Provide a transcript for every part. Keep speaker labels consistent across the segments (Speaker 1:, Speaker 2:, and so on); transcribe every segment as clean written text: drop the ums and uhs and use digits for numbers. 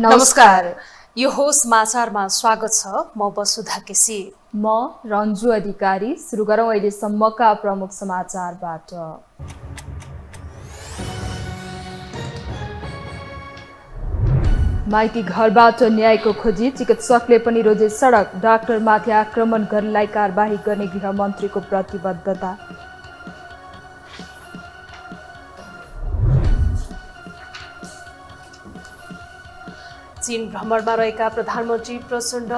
Speaker 1: नमस्कार, यो हो समाचारमा स्वागत छ। म वसुधा केसी।
Speaker 2: म रन्जु अधिकारी। सुरु गरौँ अहिलेसम्मका प्रमुख समाचारबाट। माइती घरबाट न्यायको खोजी, चिकित्सकले पनि रोजे सडक। डाक्टरमाथि आक्रमण गर्नेलाई कारबाही गर्ने गृहमन्त्रीको प्रतिबद्धता।
Speaker 1: चीन भ्रमणमा रहेका प्रधानमन्त्री प्रचण्ड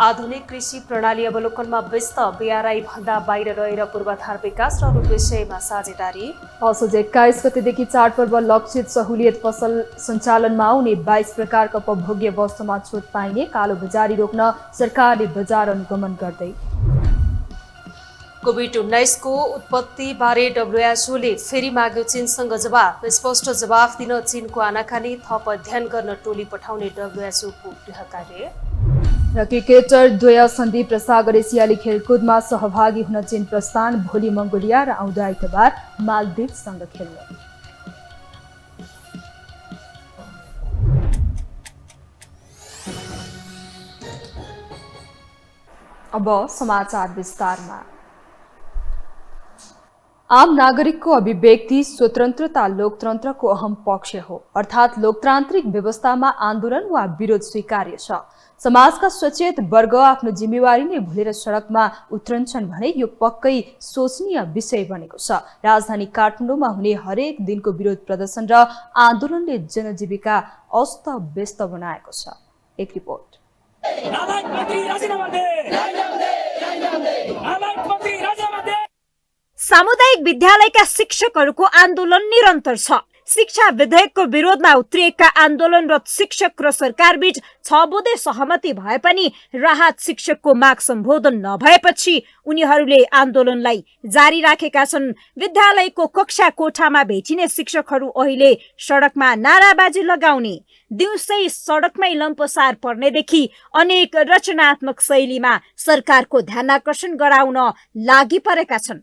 Speaker 1: आधुनिक कृषि प्रणाली अवलोकनमा व्यस्त। बीआरआई भन्दा बाहिर रहेर पूर्वाधार विकास र अरू विषयमा साझेदारी।
Speaker 2: असोज 21 गतेदेखि चाडपर्व लक्षित सहुलियत पसल सञ्चालनमा आउने। 22 प्रकारका उपभोग्य वस्तुमा छुट पाइने। कालो बजारी रोक्न सरकारले बजार अनुगमन गर्दै।
Speaker 1: कोभिड-19 को उत्पत्तिबारे डब्ल्युएचओले फेरि माग्यो चीनसँग जवाफ। स्पष्ट जवाफ दिन चीनको आनाकानी, थप अध्ययन गर्न टोली पठाउने डब्ल्युएचओको गृह कार्य।
Speaker 2: र क्रिकेटर द्वय सन्दीप र सागर एसियाली खेलकुदमा सहभागी हुन चीन प्रस्थान। भोलि मङ्गोलिया र आउँदो आइतबार मालदिभ्ससँग खेल्ने। अब समाचार विस्तारमा। आम नागरिकको अभिव्यक्ति स्वतन्त्रता लोकतन्त्रको अहम पक्ष हो, अर्थात् लोकतान्त्रिक व्यवस्थामा आन्दोलन वा विरोध स्वीकार्य छ। समाजका सचेत वर्ग आफ्नो जिम्मेवारी नै भुलेर सडकमा उत्रन्छन् भने यो पक्कै सोचनीय विषय बनेको छ। राजधानी काठमाडौँमा हुने हरेक दिनको विरोध प्रदर्शन र आन्दोलनले जनजीविका अस्त व्यस्त बनाएको छ। एक रिपोर्ट।
Speaker 3: सामुदायिक विद्यालयका शिक्षकहरूको आन्दोलन निरन्तर छ। शिक्षा विधेयकको विरोधमा उत्रिएका आन्दोलनरत शिक्षक र सरकारबीच 6 बुँदे सहमति भए पनि राहत शिक्षकको माग सम्बोधन नभएपछि उनीहरूले आन्दोलनलाई जारी राखेका छन्। विद्यालयको कक्षा कोठामा भेटिने शिक्षकहरू अहिले सडकमा नाराबाजी लगाउने, दिउँसै सडकमै लम्पसार पर्नेदेखि अनेक रचनात्मक शैलीमा सरकारको ध्यानाकर्षण गराउन लागि परेका छन्।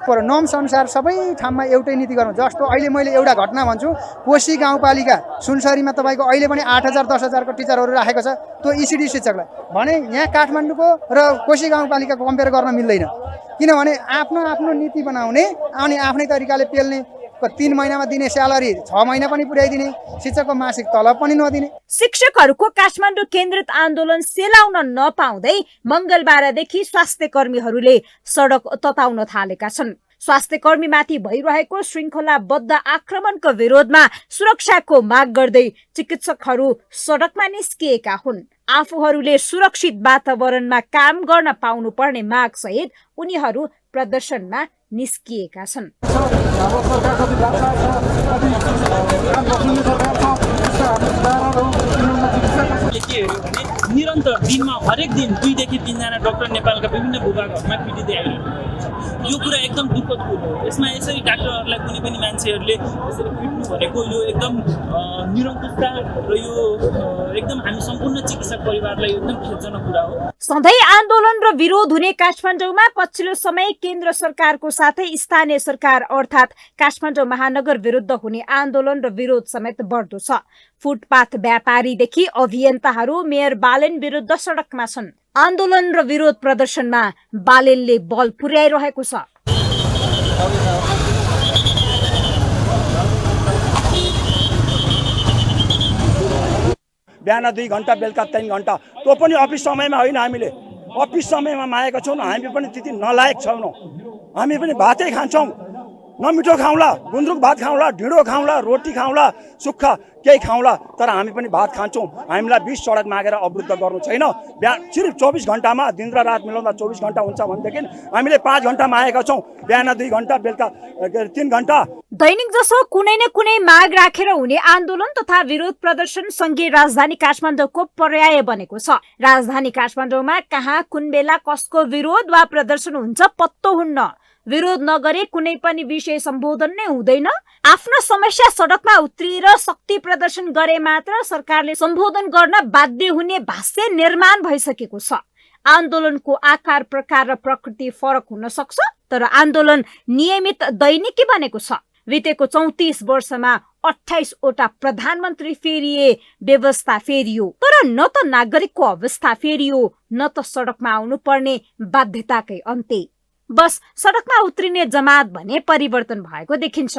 Speaker 4: पर नर्म्स अनुसार सबै ठाउँमा एउटै नीति गरौँ। जस्तो अहिले मैले एउटा घटना भन्छु, कोशी गाउँपालिका सुनसरीमा तपाईँको अहिले पनि 8,000 10,000 को टिचरहरू राखेको छ। त्यो इसिडी शिक्षकलाई भने यहाँ काठमाडौँको र कोशी गाउँपालिकाको कम्पेयर गर्न मिल्दैन, किनभने आफ्नो आफ्नो नीति बनाउने अनि आफ्नै तरिकाले पेल्ने। 3 महिनामा दिने स्यालेरी 6 महिना पनि पुर्याइदिने, शिक्षकको मासिक तलब पनि नदिने।
Speaker 3: शिक्षकहरूको काठमाडौँ केन्द्रित आन्दोलन सेलाउन नपाउँदै मंगलबारदेखि स्वास्थ्य कर्मीहरूले सडक तताउन थालेका छन्। स्वास्थ्य कर्मीमाथि भइरहेको श्रृङ्खलाबद्ध आक्रमणको विरोधमा सुरक्षाको माग गर्दै चिकित्सकहरू सडकमा निस्किएका हुन्। आफूहरूले सुरक्षित वातावरणमा काम गर्न पाउनुपर्ने माग सहित उनीहरू प्रदर्शनमा निस्किएका छन्।
Speaker 5: निरन्तर दिनमा हरेक दिन 2 देखि 3 जना डाक्टर नेपालका विभिन्न भूभागहरूमा पिटिँदै आइरहेको छ। यो कुरा एकदम दुःखद कुरो हो। यसमा यसरी डाक्टरहरूलाई कुनै पनि मान्छेहरूले यसरी पिट्नु भनेको यो एकदम निरङ्कुशता र यो एकदम हामी सम्पूर्ण चिकित्सक परिवारलाई एकदम खेदजनक कुरा हो।
Speaker 3: सधैँ आन्दोलन र विरोध हुने काठमाडौँमा पछिल्लो समय केन्द्र सरकारको साथै स्थानीय सरकार अर्थात् काठमाडौँ महानगर विरुद्ध हुने आन्दोलन र विरोध समेत बढ्दो छ। फुटपाथ व्यापारीदेखि अभियन्ताहरू मेयर बालेन विरुद्ध सडकमा छन्। आन्दोलन र विरोध प्रदर्शनमा बालेनले बल पुर्याइरहेको छ।
Speaker 6: बिहान 2 घण्टा बेलुका 3 घण्टा, त्यो पनि अफिस समयमा होइन। हामीले अफिस समयमा मागेका छौँ, हामी पनि त्यति नलायक छैनौँ। हामी पनि भातै खान्छौँ, नमिठो खाउँला, गुन्द्रुक भात खाउँला, ढिँडो खाउँला, रोटी खाउँला, सुक्खा केही खाउँला, तर हामी पनि भात खान्छौँ। हामीलाई 20 सडक मागेर अवरुद्ध गर्नु छैन। सिर्फ 24 घण्टामा दिन र रात मिलाउँदा 24 घण्टा हुन्छ भनेदेखि हामीले 5 घण्टामा आएका छौँ। बिहान 2 घण्टा, बेलुका 3 घण्टा।
Speaker 3: दैनिक जसो कुनै न कुनै माग राखेर हुने आन्दोलन तथा विरोध प्रदर्शन सँगै राजधानी काठमाडौँको पर्याय बनेको छ। राजधानी काठमाडौँमा कहाँ कुन बेला कसको विरोध वा प्रदर्शन हुन्छ पत्तो हुन्न। विरोध नगरे कुनै पनि विषय सम्बोधन नै हुँदैन। आफ्नो समस्या सडकमा उत्रिएर शक्ति प्रदर्शन गरे मात्र सरकारले सम्बोधन गर्न बाध्य हुने भाष्य निर्माण भइसकेको छ। आन्दोलनको आकार प्रकार र प्रकृति फरक हुन सक्छ, तर आन्दोलन नियमित दैनिकी बनेको छ। बितेको 34 वर्षमा 28 वटा प्रधानमन्त्री फेरिए, व्यवस्था फेरियो, तर न त नागरिकको अवस्था फेरियो न त सडकमा आउनु पर्ने बाध्यताकै अन्त्य। बस सडकमा उत्रिने जमात भने परिवर्तन भएको देखिन्छ।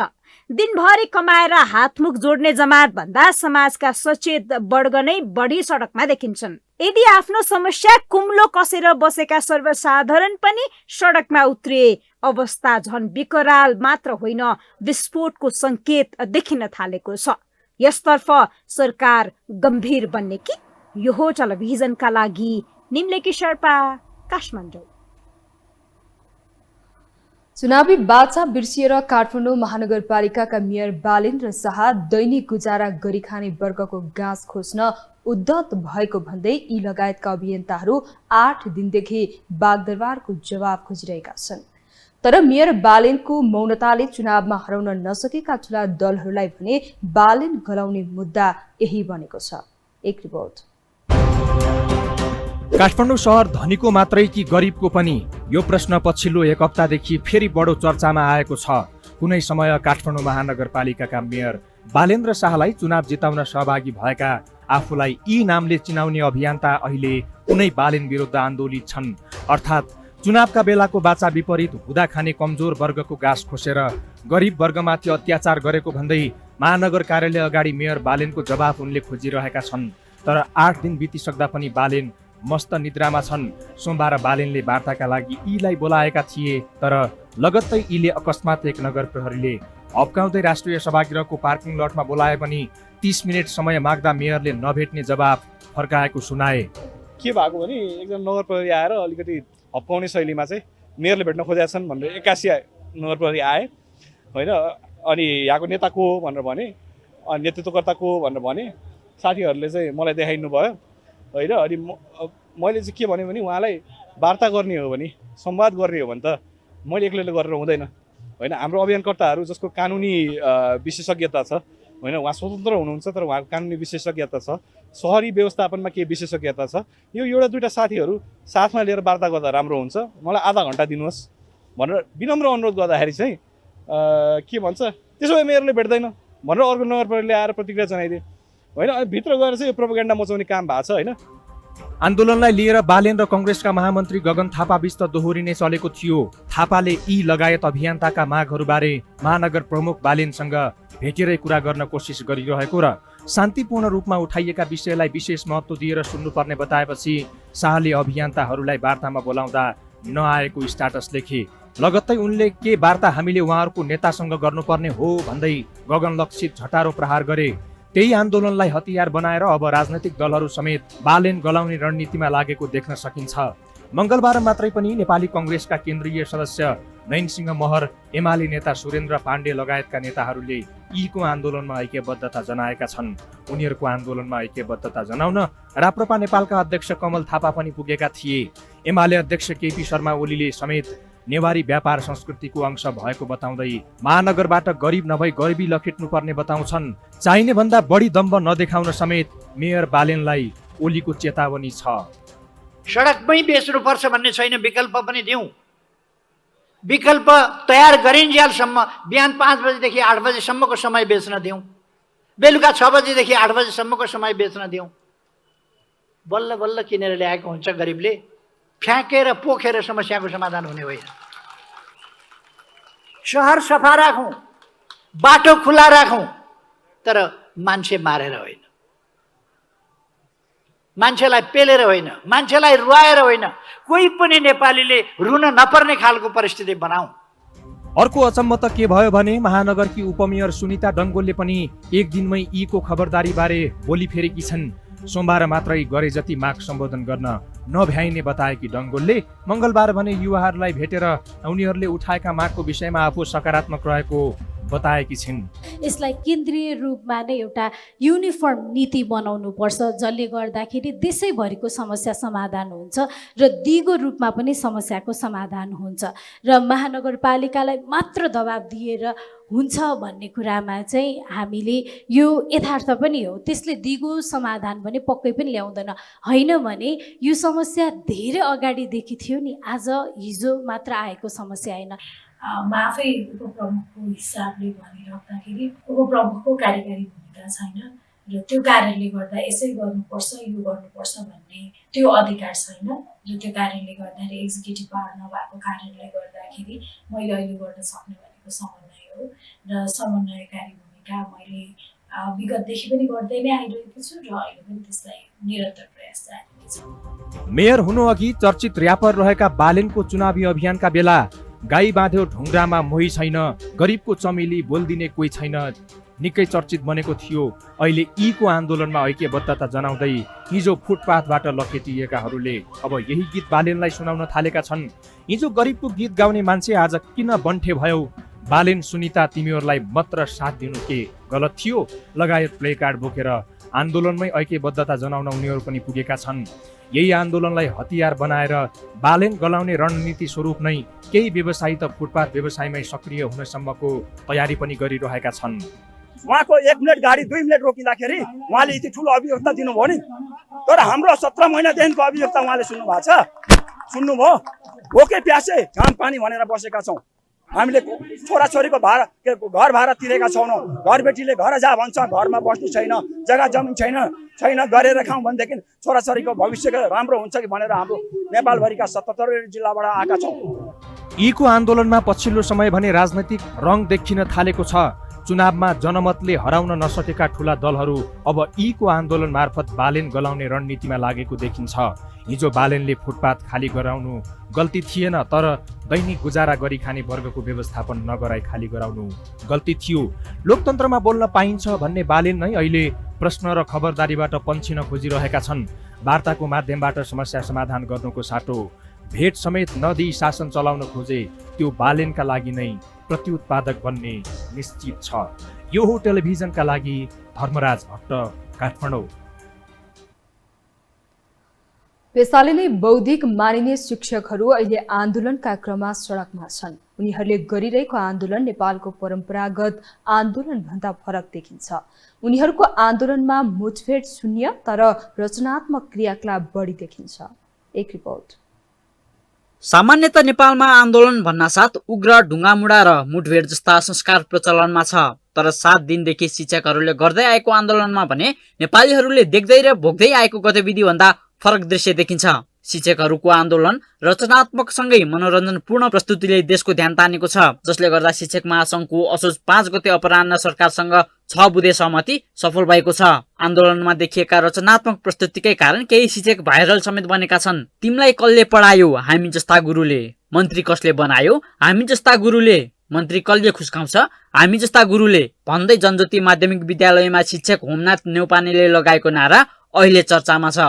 Speaker 3: दिनभरि कमाएर हातमुख जोड्ने जमात भन्दा समाजका सचेत वर्ग नै बढी सडकमा देखिन्छन्। यदि आफ्नो समस्या कुम्लो कसेर बसेका सर्वसाधारण पनि सडकमा उत्रिए अवस्था झन विकराल मात्र होइन, विस्फोटको संकेत देखिन थालेको छ। यसतर्फ सरकार गम्भीर बन्ने कि? यो हो टेलिभिजनका लागि निम्लेकी शेर्पा, काठमाडौँ।
Speaker 2: चुनावी बाचा बिर्सिएर काठमाडौँ महानगरपालिकाका मेयर बालेन्द्र शाह दैनिक गुजारा गरिखाने वर्गको गाँस खोज्न उद्धत भएको भन्दै यी लगायतका अभियन्ताहरू 8 दिनदेखि बागदरबारको जवाब खोजिरहेका छन्। तर मेयर बालेनको मौनताले चुनावमा हराउन नसकेका ठूला दलहरूलाई भने बालेन गलाउने मुद्दा यही बनेको छ। एक रिपोर्ट।
Speaker 7: काठमाडौँ शहर धनीको मात्रै कि गरिबको पनि? यो प्रश्न पछिल्लो 1 हप्तादेखि फेरि बढो चर्चामा आएको छ। कुनै समय काठमाडौँ महानगरपालिकाका मेयर बालेन्द्र शाहलाई चुनाव जिताउन सहभागी भएका आफूलाई यी नामले चिनाउने अभियन्ता अहिले कुनै बालेन विरुद्ध आन्दोलित छन्। अर्थात् चुनावका बेलाको बाचा विपरीत हुँदा खाने कमजोर वर्गको गाँस खोसेर गरिब वर्गमाथि अत्याचार गरेको भन्दै महानगर कार्यालय अगाडि मेयर बालेनको जवाफ उनले खोजिरहेका छन्। तर 8 दिन बितिसक्दा पनि बालेन मस्त निद्रामा छन्। सोमबार बालेनले वार्ताका लागि यीलाई बोलाएका थिए, तर लगत्तै यीले अकस्मात एक नगर प्रहरीले हप्काउँदै राष्ट्रिय सभागृहको पार्किङ लटमा बोलाए पनि 30 मिनट समय माग्दा मेयरले नभेट्ने जवाब फर्काएको सुनाए।
Speaker 8: के भएको भने एकदम नगर प्रहरी आएर अलिकति हप्काउने शैलीमा चाहिँ मेयरले भेट्न खोजेका छन् भनेर 81 नगर प्रहरी आए होइन। अनि यहाँको नेता को भनेर भने, नेतृत्वकर्ता को भनेर भने, साथीहरूले चाहिँ मलाई देखाइनु भयो होइन। अनि मैले चाहिँ के भने उहाँलाई वार्ता गर्ने हो भने, संवाद गर्ने हो भने त मैले एक्लैले गरेर हुँदैन होइन। हाम्रो अभियानकर्ताहरू जसको कानुनी विशेषज्ञता छ होइन, उहाँ स्वतन्त्र हुनुहुन्छ, तर उहाँको कानुनी विशेषज्ञता छ, सहरी व्यवस्थापनमा के विशेषज्ञता छ, यो एउटा दुईवटा साथीहरू साथमा लिएर वार्ता गर्दा राम्रो हुन्छ। मलाई आधा घन्टा दिनुहोस् भनेर विनम्र अनुरोध गर्दाखेरि चाहिँ के भन्छ, त्यसो भए मेयरले भेट्दैन भनेर अर्को नगर प्रहरीले आएर प्रतिक्रिया जनाइदिए होइन। भित्र गएर चाहिँ यो प्रोपोगेन्डा मचाउने काम भएको छ होइन।
Speaker 7: आन्दोलनलाई लिएर बालेन र कङ्ग्रेसका महामन्त्री गगन थापा बीच त दोहोरी नै चलेको थियो। थापाले यी लगायत अभियन्ताका मागहरूबारे महानगर प्रमुख बालेनसँग भेटेरै कुरा गर्न कोसिस गरिरहेको र शान्तिपूर्ण रूपमा उठाइएका विषयलाई विशेष महत्त्व दिएर सुन्नुपर्ने बताएपछि शाहले अभियन्ताहरूलाई वार्तामा बोलाउँदा नआएको स्ट्याटस लेखे। लगत्तै उनले के वार्ता हामीले उहाँहरूको नेतासँग गर्नुपर्ने हो भन्दै गगन लक्षित झटारो प्रहार गरे। त्यही आन्दोलनलाई हतियार बनाएर अब राजनैतिक दलहरू समेत बालेन गलाउने रणनीतिमा लागेको देख्न सकिन्छ। मंगलबार मात्रै पनि नेपाली कङ्ग्रेसका केन्द्रीय सदस्य नयनसिंह महर, एमाले नेता सुरेन्द्र पाण्डे लगायतका नेताहरूले यीको आन्दोलनमा ऐक्यबद्धता जनाएका छन्। उनीहरूको आन्दोलनमा ऐक्यबद्धता जनाउन राप्रपा नेपालका अध्यक्ष कमल थापा पनि पुगेका थिए। एमाले अध्यक्ष केपी शर्मा ओलीले समेत नेवारी व्यापार संस्कृतिको अंश भएको बताउँदै महानगरबाट गरिब नभई गरिबी लखेट्नुपर्ने बताउँछन्। चाहिने भन्दा बढी दम्ब नदेखाउन समेत मेयर बालेनलाई ओलीको चेतावनी छ।
Speaker 9: सडकमै बेच्नुपर्छ भन्ने छैन, विकल्प पनि दिउँ। विकल्प तयार गरिन्जेलसम्म बिहान 5 बजेदेखि 8 बजेसम्मको समय बेच्न दिउँ, बेलुका 6 बजेदेखि 8 बजेसम्मको समय बेच्न दिउँ। बल्ल बल्ल किनेर ल्याएको हुन्छ गरिबले, फ्याँकेर पोखेर समस्याको समाधान हुने होइन। सहर सफा राखौँ, बाटो खुला राखौँ, तर मान्छे मारेर होइन, मान्छेलाई पेलेर होइन, मान्छेलाई रुवाएर होइन। कोही पनि नेपालीले रुन नपर्ने खालको परिस्थिति बनाऊ।
Speaker 7: अर्को अचम्म त के भयो भने महानगरकी उपमेयर सुनिता डङ्गोलले पनि एक दिनमै यीको खबरदारी बारे बोली फेरेकी छन्। सोमबार मात्रै गरे जति माग सम्बोधन गर्न नभ्याइने बताएकी डङ्गोलले मङ्गलबार भने युवाहरूलाई भेटेर उनीहरूले उठाएका मागको विषयमा आफू सकारात्मक रहेको बताएकी छिन्।
Speaker 10: यसलाई केन्द्रीय रूपमा नै एउटा युनिफर्म नीति बनाउनु पर्छ, जसले गर्दाखेरि देशैभरिको समस्या समाधान हुन्छ र दिगो रूपमा पनि समस्याको समाधान हुन्छ र महानगरपालिकालाई मात्र दबाब दिएर हुन्छ भन्ने कुरामा चाहिँ हामीले यो यथार्थ पनि हो, त्यसले दिगो समाधान पनि पक्कै पनि ल्याउँदैन। होइन भने यो समस्या धेरै अगाडिदेखि थियो नि, आज हिजो मात्र आएको समस्या होइन। म आफै उपप्रमुखको हिसाबले भनिराख्दाखेरि उपप्रमुखको कार्यकारी भूमिका छैन र त्यो कारणले गर्दा यसै गर्नुपर्छ यो गर्नुपर्छ भन्ने त्यो अधिकार छैन र त्यो कारणले गर्दाखेरि एक्जिक्युटिभ पावर नभएको कारणले गर्दाखेरि मैले अहिले गर्न सक्ने भनेको समन्वय हो र समन्वयकारी भूमिका मैले विगतदेखि पनि गर्दै नै आइरहेको छु र अहिले पनि त्यसलाई निरन्तर प्रयास जारी छ।
Speaker 7: मेयर हुनु अघि चर्चित र्यापर रहेका बालेनको चुनावी अभियानका बेला गाई बाँध्यो ढुङ्ग्रामा मोही छैन, गरिबको चमेली बोल्दिने कोही छैन निकै चर्चित बनेको थियो। अहिले यीको आन्दोलनमा ऐक्यबद्धता जनाउँदै हिजो फुटपाथबाट लखेटिएकाहरूले अब यही गीत बालेनलाई सुनाउन थालेका छन्। हिजो गरिबको गीत गाउने मान्छे आज किन बन्ठे भयो? बालेन सुनिता तिमीहरूलाई मात्र साथ दिनु के गलत थियो? लगायत प्ले कार्ड बोकेर आन्दोलनमै ऐक्यबद्धता जनाउन उनीहरू पनि पुगेका छन्। यही आन्दोलनलाई हतियार बनाएर बालेन गलाउने रणनीति स्वरूप नै केही व्यवसायी त फुटपाथ व्यवसायमै सक्रिय हुनसम्मको तयारी पनि गरिरहेका छन्।
Speaker 6: उहाँको 1 मिनट गाडी 2 मिनट रोकिँदाखेरि उहाँले यति ठुलो अभियोगता दिनुभयो नि, तर हाम्रो 17 महिनादेखिको अभियोगता उहाँले सुन्नु भएको छ। सुन्नुभयो? भोकै प्यासे घाम पानी भनेर बसेका छौँ। हामीले छोराछोरीको भाडा घर भाडा तिरेका छैनौँ। घरबेटीले घर जा भन्छ, घरमा बस्नु छैन, जग्गा जमिन छैन गरेर खाउँ भनेदेखि छोराछोरीको भविष्यको राम्रो हुन्छ कि भनेर हाम्रो नेपालभरिका 77 जिल्लाबाट आएका छौँ।
Speaker 7: यीको आन्दोलनमा पछिल्लो समय भने राजनैतिक रङ देखिन थालेको छ। चुनावमा जनमतले हराउन नसकेका ठूला दलहरू अब यीको आन्दोलन मार्फत बालेन गलाउने रणनीतिमा लागेको देखिन्छ। हिजो बालेनले फुटपाथ खाली गराउनु गल्ती थिएन, तर दैनिक गुजारा गरी खाने वर्गको व्यवस्थापन नगराई खाली गराउनु गल्ती थियो। लोकतन्त्रमा बोल्न पाइन्छ भन्ने बालेन नै अहिले प्रश्न र खबरदारीबाट पन्छिन खोजिरहेका छन्। वार्ताको माध्यमबाट समस्या समाधान गर्नुको साटो भेट समेत नदिई शासन चलाउन खोजे त्यो बालेनका लागि नै प्रत्युत्पादक बन्ने निश्चित छ। यो हो टेलिभिजनका लागि धर्मराज भट्ट, काठमाडौँ।
Speaker 2: पेसाले नै बौद्धिक मानिने शिक्षकहरू अहिले आन्दोलनका क्रममा सडकमा छन्। उनीहरूले गरिरहेको आन्दोलन नेपालको परम्परागत आन्दोलनभन्दा फरक देखिन्छ। उनीहरूको आन्दोलनमा मुठभेड शून्य तर रचनात्मक क्रियाकलाप बढी देखिन्छ। एक रिपोर्ट।
Speaker 11: सामान्यतः नेपालमा आन्दोलन भन्नासाथ उग्र ढुङ्गामुढा र मुठभेड जस्ता संस्कार प्रचलनमा छ, तर 7 दिनदेखि शिक्षकहरूले गर्दै आएको आन्दोलनमा भने नेपालीहरूले देख्दै र भोग्दै आएको गतिविधि भन्दा फरक दृश्य देखिन्छ। शिक्षकहरूको आन्दोलन रचनात्मकसँगै मनोरञ्जनपूर्ण प्रस्तुतिले देशको ध्यान तानेको छ, जसले गर्दा शिक्षक महासंघको असोज 5 गते अपराह्न सरकारसँग 6 बुँदे सहमति सफल भएको छ। आन्दोलनमा देखिएका रचनात्मक प्रस्तुतिकै कारण केही शिक्षक भाइरल समेत बनेका छन्। तिमीलाई कसले पढायो? हामी जस्ता गुरुले। मन्त्री कसले बनायो? हामी जस्ता गुरुले। मन्त्री कसले खुस्काउँछ? हामी जस्ता गुरुले भन्दै जनज्योति माध्यमिक विद्यालयमा शिक्षक होमनाथ नेउपानेले लगाएको नारा अहिले चर्चामा छ।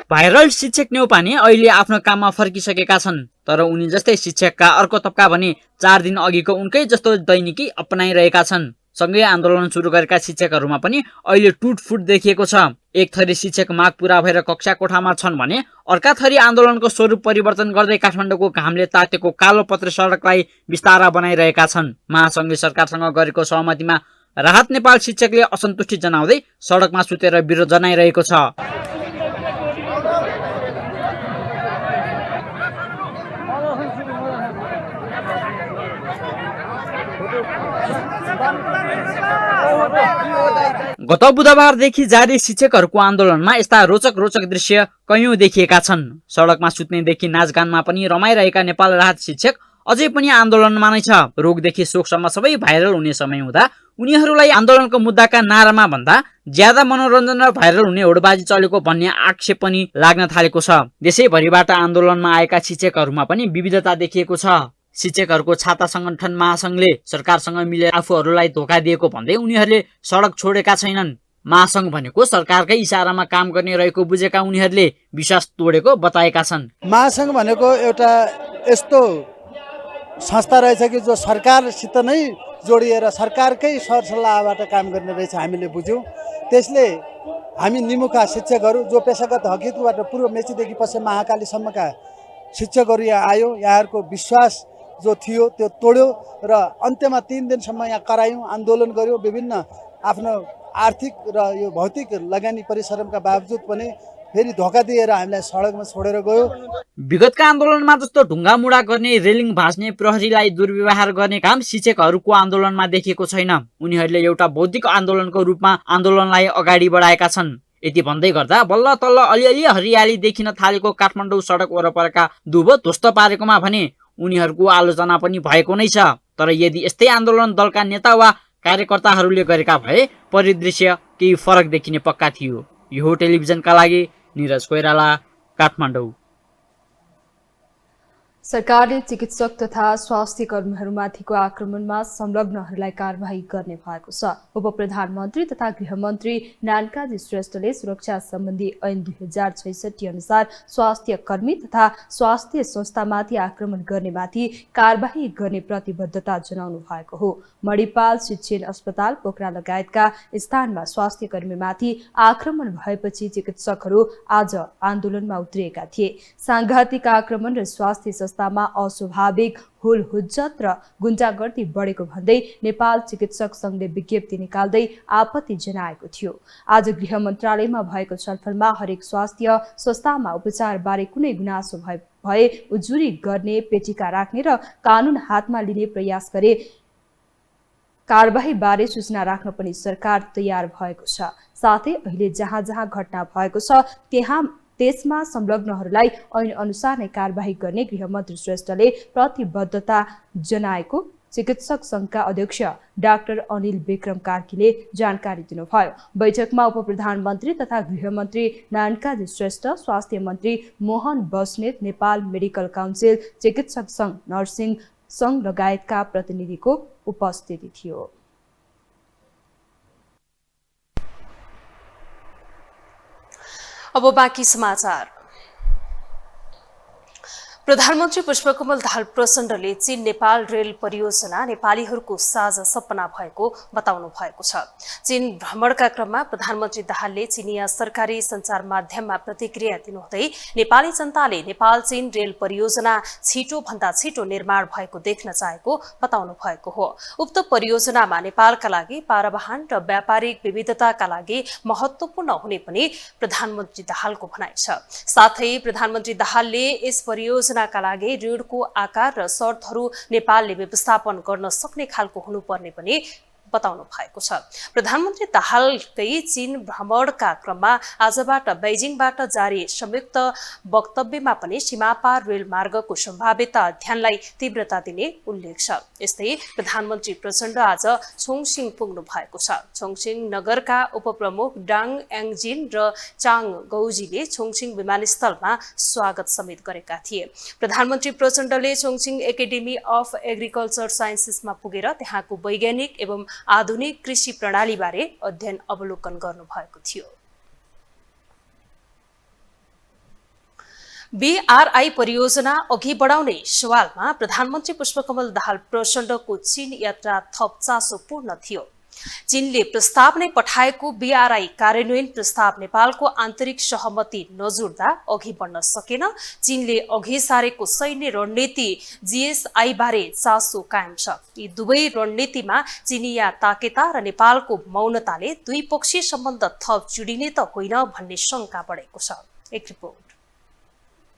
Speaker 11: भाइरल शिक्षक नेउपाने अहिले आफ्नो काममा फर्किसकेका छन्, तर उनी जस्तै शिक्षकका अर्को तबका भने 4 दिन अघिको उनकै जस्तो दैनिकी अपनाइरहेका छन्। सँगै आन्दोलन सुरु गरेका शिक्षकहरूमा पनि अहिले टुटफुट देखिएको छ। एक थरी शिक्षक माग पूरा भएर कक्षा कोठामा छन् भने अर्का थरी आन्दोलनको स्वरूप परिवर्तन गर्दै काठमाडौँको घामले तातेको कालो पत्र सडकलाई विस्तारा बनाइरहेका छन्। महासंघले सरकारसँग गरेको सहमतिमा राहत नेपाल शिक्षकले असन्तुष्टि जनाउँदै सडकमा सुतेर विरोध जनाइरहेको छ। गत बुधबारदेखि जारी शिक्षकहरूको आन्दोलनमा यस्ता रोचक दृश्य कयौं देखिएका छन्। सडकमा सुत्नेदेखि नाचगानमा पनि रमाइरहेका नेपाल राहत शिक्षक अझै पनि आन्दोलनमा नै छ। रोगदेखि शोकसम्म सबै भाइरल हुने समय हुँदा उनीहरूलाई आन्दोलनको मुद्दाका नारामा भन्दा ज्यादा मनोरञ्जन र भाइरल हुने होडबाजी चलेको भन्ने आक्षेप पनि लाग्न थालेको छ। देशैभरिबाट आन्दोलनमा आएका शिक्षकहरूमा पनि विविधता देखिएको छ। शिक्षकहरूको छाता संगठन महासंघले सरकारसँग मिलेर आफूहरूलाई धोका दिएको भन्दै उनीहरूले सडक छोडेका छैनन्। महासंघ भनेको सरकारकै इसारामा काम गर्ने रहेको बुझेका उनीहरूले विश्वास तोडेको बताएका छन्।
Speaker 12: महासंघ भनेको एउटा यस्तो संस्था रहेछ कि जो सरकारसित नै जोडिएर सरकारकै सरसल्लाहबाट काम गर्ने रहेछ हामीले बुझ्यौँ। त्यसले हामी निमुखा शिक्षकहरू जो पेशागत हकिकतबाट पूर्व मेचीदेखि पश्चिम महाकालीसम्मका शिक्षकहरू यहाँ आयो, यहाँहरूको विश्वास जो थियो त्यो तोड्यो र अन्त्यमा 3 दिनसम्म यहाँ करायौँ, आन्दोलन गर्यो। विभिन्न आफ्नो आर्थिक र यो भौतिक लगानी परिश्रमका बावजुद पनि फेरि धोका दिएर हामीलाई सडकमा छोडेर गयो।
Speaker 11: विगतका आन्दोलनमा जस्तो ढुङ्गामुढा गर्ने, रेलिङ भाँच्ने, प्रहरीलाई दुर्व्यवहार गर्ने काम शिक्षकहरूको आन्दोलनमा देखिएको छैन। उनीहरूले एउटा बौद्धिक आन्दोलनको रूपमा आन्दोलनलाई अगाडि बढाएका छन्। यति भन्दै गर्दा बल्ल तल्ल अलिअलि हरियाली देखिन थालेको काठमाडौँ सडक वरपरका दुबो ध्वस्त पारेकोमा भने उनीहरूको आलोचना पनि भएको नै छ। तर यदि यस्तै आन्दोलन दलका नेता वा कार्यकर्ताहरूले गरेका भए परिदृश्य केही फरक देखिने पक्का थियो। यो टेलिभिजनका लागि निरज कोइराला, काठमाडौँ।
Speaker 2: सरकारले चिकित्सक तथा स्वास्थ्य कर्मीहरूमाथिको आक्रमणमा संलग्नहरूलाई कारबाही गर्ने भएको छ। उपप्रधानमन्त्री तथा गृहमन्त्री नानकाजी श्रेष्ठले सुरक्षा सम्बन्धी ऐन 2066 अनुसार स्वास्थ्य कर्मी तथा स्वास्थ्य संस्थामाथि आक्रमण गर्नेमाथि कारबाही गर्ने प्रतिबद्धता जनाउनु भएको हो। मणिपाल शिक्षण अस्पताल पोखरा लगायतका स्थानमा स्वास्थ्य कर्मीमाथि आक्रमण भएपछि चिकित्सकहरू आज आन्दोलनमा उत्रिएका थिए। सांघातिक आक्रमण र स्वास्थ्य संस्थामा अस्वाभाविक हुलहुज्जत र गुन्डागर्दी बढेको भन्दै नेपाल चिकित्सक संघले विज्ञप्ति निकाल्दै आपत्ति जनाएको थियो। आज गृह मन्त्रालयमा भएको छलफलमा हरेक स्वास्थ्य संस्थामा उपचार बारे कुनै गुनासो भए उजुरी गर्ने, पेटिका राख्ने र कानुन हातमा लिने प्रयास गरे कारबाही बारे सूचना राख्न पनि सरकार तयार भएको छ। साथै अहिले जहाँ जहाँ घटना भएको छ त्यसमा संलग्नहरूलाई ऐन अनुसार नै कारबाही गर्ने गृहमन्त्री श्रेष्ठले प्रतिबद्धता जनाएको चिकित्सक संघका अध्यक्ष डाक्टर अनिल विक्रम कार्कीले जानकारी दिनुभयो। बैठकमा उपप्रधानमन्त्री तथा गृहमन्त्री नानकाजी श्रेष्ठ, स्वास्थ्य मन्त्री मोहन बस्नेत, नेपाल मेडिकल काउन्सिल, चिकित्सक संघ, नर्सिङ संघ लगायतका प्रतिनिधिको उपस्थिति थियो।
Speaker 1: अब बाँकी समाचार। प्रधानमन्त्री पुष्पकमल दाहाल प्रचण्डले चीन नेपाल रेल परियोजना नेपालीहरूको साझा सपना भएको बताउनु भएको छ। चीन भ्रमणका क्रममा प्रधानमन्त्री दाहालले चिनिया सरकारी सञ्चार माध्यममा प्रतिक्रिया दिनुहुँदै नेपाली जनताले नेपाल चीन रेल परियोजना छिटो भन्दा छिटो निर्माण भएको देख्न चाहेको बताउनु भएको हो। उक्त परियोजनामा नेपालका लागि पारवाहन र व्यापारिक विविधताका लागि महत्त्वपूर्ण हुने पनि प्रधानमन्त्री दाहालको भनाइ छ। साथै प्रधानमन्त्री दाहालले यस परियोजना का लागि ऋणको आकार र शर्तहरू नेपालले व्यवस्थापन गर्न सक्ने खालको हुनुपर्ने पनि बताउनु भएको छ। प्रधानमन्त्री दाहालकै चीन भ्रमणका क्रममा आजबाट बेजिङबाट जारी संयुक्त वक्तव्यमा पनि सीमापार रेल मार्गको सम्भाव्यता अध्ययनलाई तीव्रता दिने उल्लेख छ। यस्तै प्रधानमन्त्री प्रचण्ड आज छोङसिङ पुग्नु भएको छ। छोङसिङ नगरका उपप्रमुख डाङ याङजिन र चाङ गौजीले छोङसिङ विमानस्थलमा स्वागत समेत गरेका थिए। प्रधानमन्त्री प्रचण्डले छोङसिङ एकाडेमी अफ एग्रिकल्चर साइन्सेसमा पुगेर त्यहाँको वैज्ञानिक एवं आधुनिक कृषि प्रणाली बारे अध्ययन अवलोकन गर्नु भएको थियो। बीआरआई परियोजना अघि बढाउने सवालमा प्रधानमन्त्री पुष्पकमल दाहाल प्रचण्डको चीन यात्रा थप चासोपूर्ण थियो। चीनले प्रस्ताव नै पठाएको बीआरआई कार्यान्वयन प्रस्ताव नेपालको आन्तरिक सहमति नजुड्दा अघि बढ्न सकेन। चीनले अघि सारेको सैन्य रणनीति जीएसआई बारे चासो कायम छ। यी दुवै रणनीतिमा चिनिया ताकेता र नेपालको मौनताले द्विपक्षीय सम्बन्ध थप जोडिने त होइन भन्ने शंका बढेको छ। एक रिपोर्ट।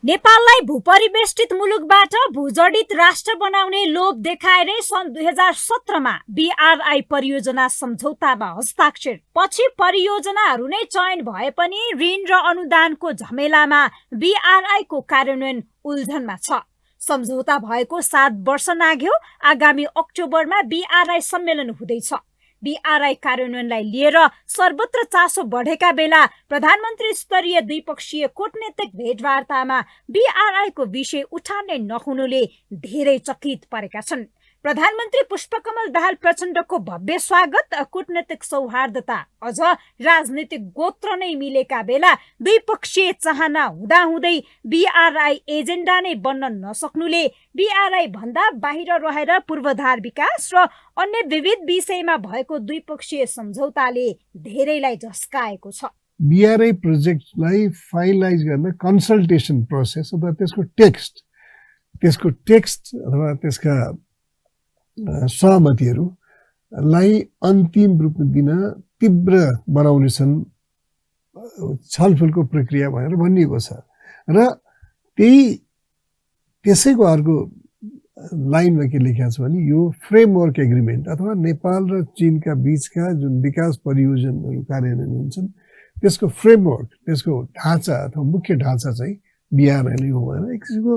Speaker 3: नेपाललाई भूपरिवेष्टित मुलुकबाट भूजडित राष्ट्र बनाउने लोभ देखाएर सन् 2017 मा बीआरआई परियोजना सम्झौतामा हस्ताक्षर पछि परियोजनाहरू नै चयन भए पनि ऋण र अनुदानको झमेलामा बीआरआई को कार्यान्वयन उल्झनमा छ। सम्झौता भएको 7 वर्ष नाग्यो। आगामी अक्टोबरमा BRI सम्मेलन हुँदैछ। BRI कार्यान्वयनलाई लिएर सर्वत्र चासो बढेका बेला प्रधानमन्त्री स्तरीय द्विपक्षीय कूटनीतिक भेटवार्तामा BRI को विषय उठाउने नहुनुले धेरै चकित परेका छन्। प्रधानमन्त्री पुष्पकमल दाहाल प्रचण्डको भव्य स्वागत, कूटनीतिक सौहार्दता अझ राजनीतिक गोत्र नै मिलेका बेला द्विपक्षीय चाहना हुँदाहुँदै BRI एजेन्डा नै बन्न नसक्नुले BRI भन्दा बाहिर रहेर पूर्वाधार विकास र अन्य विविध विषयमा भएको द्विपक्षीय सम्झौताले धेरैलाई झस्काएको छ।
Speaker 13: BRI प्रोजेक्टलाई फाइनलाइज गर्न कन्सल्टेसन प्रोसेस अथवा त्यसको टेक्स्ट अथवा त्यसका सहमतिहरूलाई अन्तिम रूप दिन तीव्र बनाउने छन् छलफलको प्रक्रिया भनेर भनिएको छ र त्यसैको अर्को लाइनमा के लेखिएको छ भने यो फ्रेमवर्क एग्रिमेन्ट अथवा नेपाल र चीनका बीचका जुन विकास परियोजनाहरू कार्यान्वयन हुन्छन् त्यसको फ्रेमवर्क, त्यसको ढाँचा अथवा मुख्य ढाँचा चाहिँ BRI नै हो भनेर एक किसिमको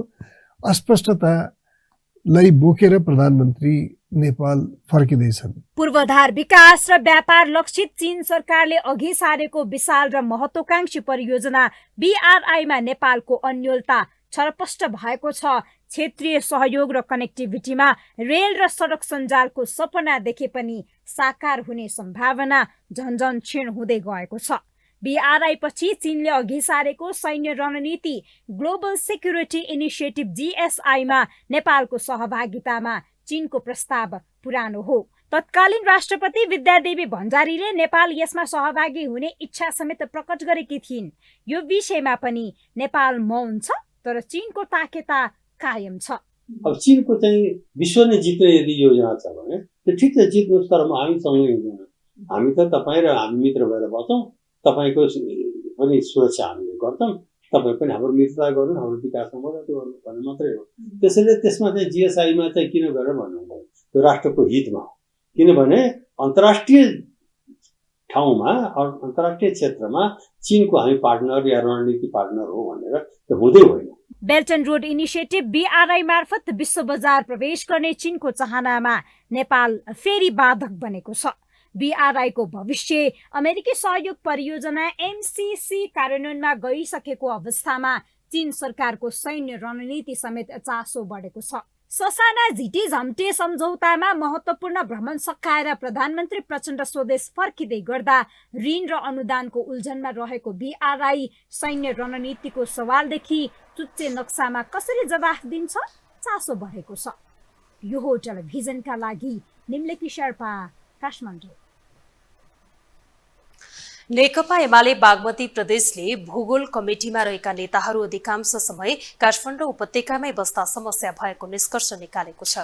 Speaker 13: अस्पष्टतालाई बोकेर प्रधानमन्त्री नेपाल फर्किँदैछन्।
Speaker 3: पूर्वाधार विकास र व्यापार लक्षित चीन सरकारले अघि सारेको विशाल र महत्त्वकांक्षी परियोजना BRI मा नेपालको अन्योलता छरपष्ट भएको छ। क्षेत्रीय सहयोग र कनेक्टिभिटीमा रेल र सडक सञ्जालको सपना देखे पनि साकार हुने सम्भावना झन्झन क्षीण हुँदै गएको छ। BRI पछि चीनले अघि सारेको सैन्य रणनीति ग्लोबल सेक्युरिटी इनिसिएटिभ GSI मा नेपालको सहभागितामा चीनको प्रस्ताव पुरानो हो। तत्कालीन राष्ट्रपति विद्यादेवी भण्डारीले नेपाल यसमा सहभागी हुने इच्छा समेत प्रकट गरेकी थिइन्। यो विषयमा पनि नेपाल मौन छ, तर चीनको ताकेता कायम छ।
Speaker 14: अब चीनको चाहिँ विश्व नै जित्ने यदि योजना छ भने त्यो ठिक छ, जित्नुहोस्, तर हामी सँगै हुँदैन। हामी त तपाईँ र हामी मित्र भएर बसौँ, तपाईँको पनि सुरक्षा हामीले गर्छौँ, तपाईँ पनि हाम्रो मित्रता गर्नु, हाम्रो विकासमा मद्दत गर्नु भन्ने मात्रै हो। त्यसैले त्यसमा चाहिँ GSI मा चाहिँ किन गरेर भन्नुभयो, त्यो राष्ट्रको हितमा हो। किनभने अन्तर्राष्ट्रिय ठाउँमा अन्तर्राष्ट्रिय क्षेत्रमा चीनको हामी पार्टनर या रणनीति पार्टनर हो भनेर त हुँदै होइन।
Speaker 3: Belt and road initiative BRI मार्फत विश्व बजार प्रवेश गर्ने चीनको चाहनामा नेपाल फेरि बाधक बनेको छ। BRI को भविष्य अमेरिकी सहयोग परियोजना MCC कार्यान्वयनमा गइसकेको अवस्थामा चीन सरकारको सैन्य रणनीति समेत चासो बढेको छ। ससाना झिटी झम्टे सम्झौतामा महत्त्वपूर्ण भ्रमण सकाएर प्रधानमन्त्री प्रचण्ड स्वदेश फर्किँदै गर्दा ऋण र अनुदानको उल्झनमा रहेको BRI सैन्य रणनीतिको सवालदेखि चुच्चे नक्सामा कसरी जवाफ दिन्छ चासो बढेको छ। यो हो टेलिभिजनका लागि निम्लेकी शेर्पा, काठमाडौँ।
Speaker 1: नेकपा एमाले बागमती प्रदेशले भूगोल कमिटीमा रहेका नेताहरू अधिकांश समय काठमाडौँ उपत्यकामै बस्दा समस्या भएको निष्कर्ष निकालेको छ।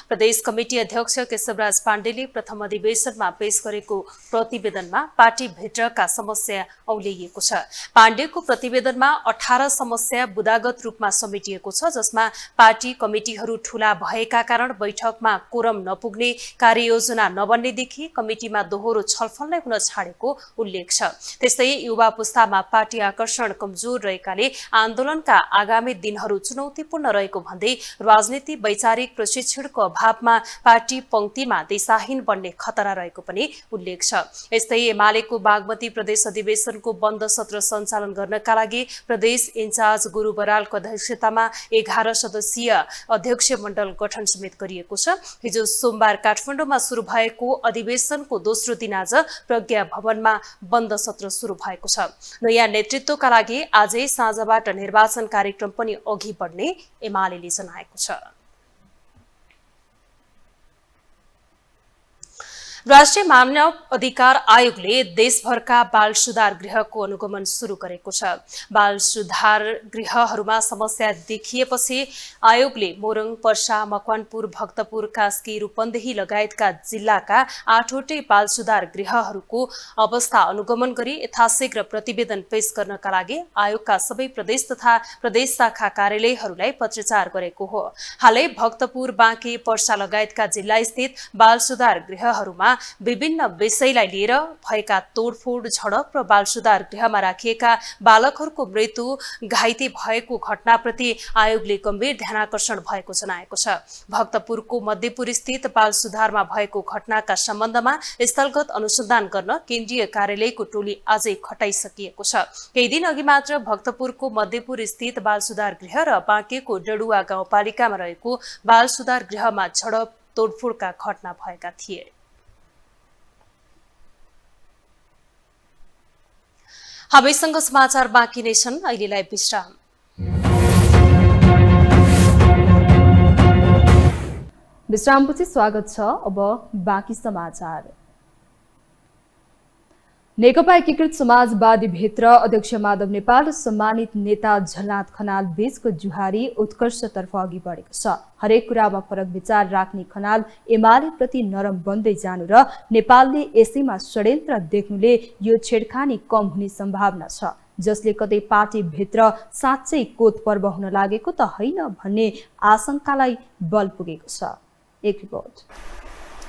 Speaker 1: प्रदेश कमिटी अध्यक्ष केशवराज पाण्डेले प्रथम अधिवेशनमा पेश गरेको प्रतिवेदनमा पार्टीभित्रका समस्या औल्याइएको छ। पाण्डेको प्रतिवेदनमा 18 समस्या बुदागत रूपमा समेटिएको छ, जसमा पार्टी कमिटीहरू ठूला भएका कारण बैठकमा कोरम नपुग्ने, कार्ययोजना नबन्नेदेखि कमिटीमा दोहोरो छलफल नै हुन छाडेको उल्लेख छ। त्यस्तै युवा पुस्तामा पार्टी आकर्षण कमजोर रहेकाले आन्दोलनका आगामी दिनहरू चुनौतीपूर्ण रहेको भन्दै राजनीति वैचारिक प्रशिक्षणको अभावमा पार्टी पंक्तिमा दिशाहीन बन्ने खतरा रहेको पनि उल्लेख छ। यस्तै एमालेको बागमती प्रदेश अधिवेशनको बन्द सत्र सञ्चालन गर्नका लागि प्रदेश इन्चार्ज गुरु बरालको अध्यक्षतामा 11 सदस्यीय अध्यक्ष मण्डल गठन समेत गरिएको छ। हिजो सोमबार काठमाडौँमा सुरु भएको अधिवेशनको दोस्रो दिन आज प्रज्ञा भवनमा बन्द सत्र सुरु भएको छ। नयाँ नेतृत्वका लागि आजै साँझबाट निर्वाचन कार्यक्रम पनि अघि बढ्ने एमालेले जनाएको छ। राष्ट्रिय मानव अधिकार आयोगले देशभरका बाल सुधार गृहको अनुगमन सुरु गरेको छ। बाल सुधार गृहहरूमा समस्या देखिएपछि आयोगले मोरङ, पर्सा, मकवानपुर, भक्तपुर, कास्की, रूपन्देही लगायतका जिल्लाका 8वटै बाल सुधार गृहहरूको अवस्था अनुगमन गरी यथाशीघ्र प्रतिवेदन पेश गर्नका लागि आयोगका सबै प्रदेश तथा प्रदेश शाखा कार्यालयहरूलाई पत्राचार गरेको हो। हालै भक्तपुर, बाँके, पर्सा लगायतका जिल्ला स्थित बाल सुधार गृहहरूमा विभिन्न विषयलाई लिएर भएका तोडफोड, झडप र बाल सुधार गृहमा राखिएका बालकहरूको मृत्यु, घाइते भएको घटनाप्रति आयोगले गम्भीर ध्यानाकर्षण भएको जनाएको छ। भक्तपुरको मध्यपुर स्थित बाल सुधारमा भएको घटनाका सम्बन्धमा स्थलगत अनुसन्धान गर्न केन्द्रीय कार्यालयको टोली आजै खटाइसकिएको छ। केही दिन अघि मात्र भक्तपुरको मध्यपुर स्थित बाल सुधार गृह र बाँकेको डडुवा गाउँपालिकामा रहेको बाल सुधार गृहमा झडप, तोडफोडका घटना भएका थिए। हामीसँग समाचार बाँकी नै छन्, अहिलेलाई विश्राम।
Speaker 2: विश्रामपछि स्वागत छ। अब बाँकी समाचार। नेकपा एकीकृत समाजवादी भित्र अध्यक्ष माधव नेपाल र सम्मानित नेता झलनाथ खनाल बीचको जुहारी उत्कर्षतर्फ अघि बढेको छ। हरेक कुरामा फरक विचार राख्ने खनाल एमाले प्रति नरम बन्दै जानु र नेपालले यसैमा षड्यन्त्र देख्नुले यो छेडखानी कम हुने सम्भावना छ, जसले कतै पार्टीभित्र साँच्चै कोत पर्व हुन लागेको त होइन भन्ने आशंकालाई बल पुगेको छ। एक रिपोर्ट।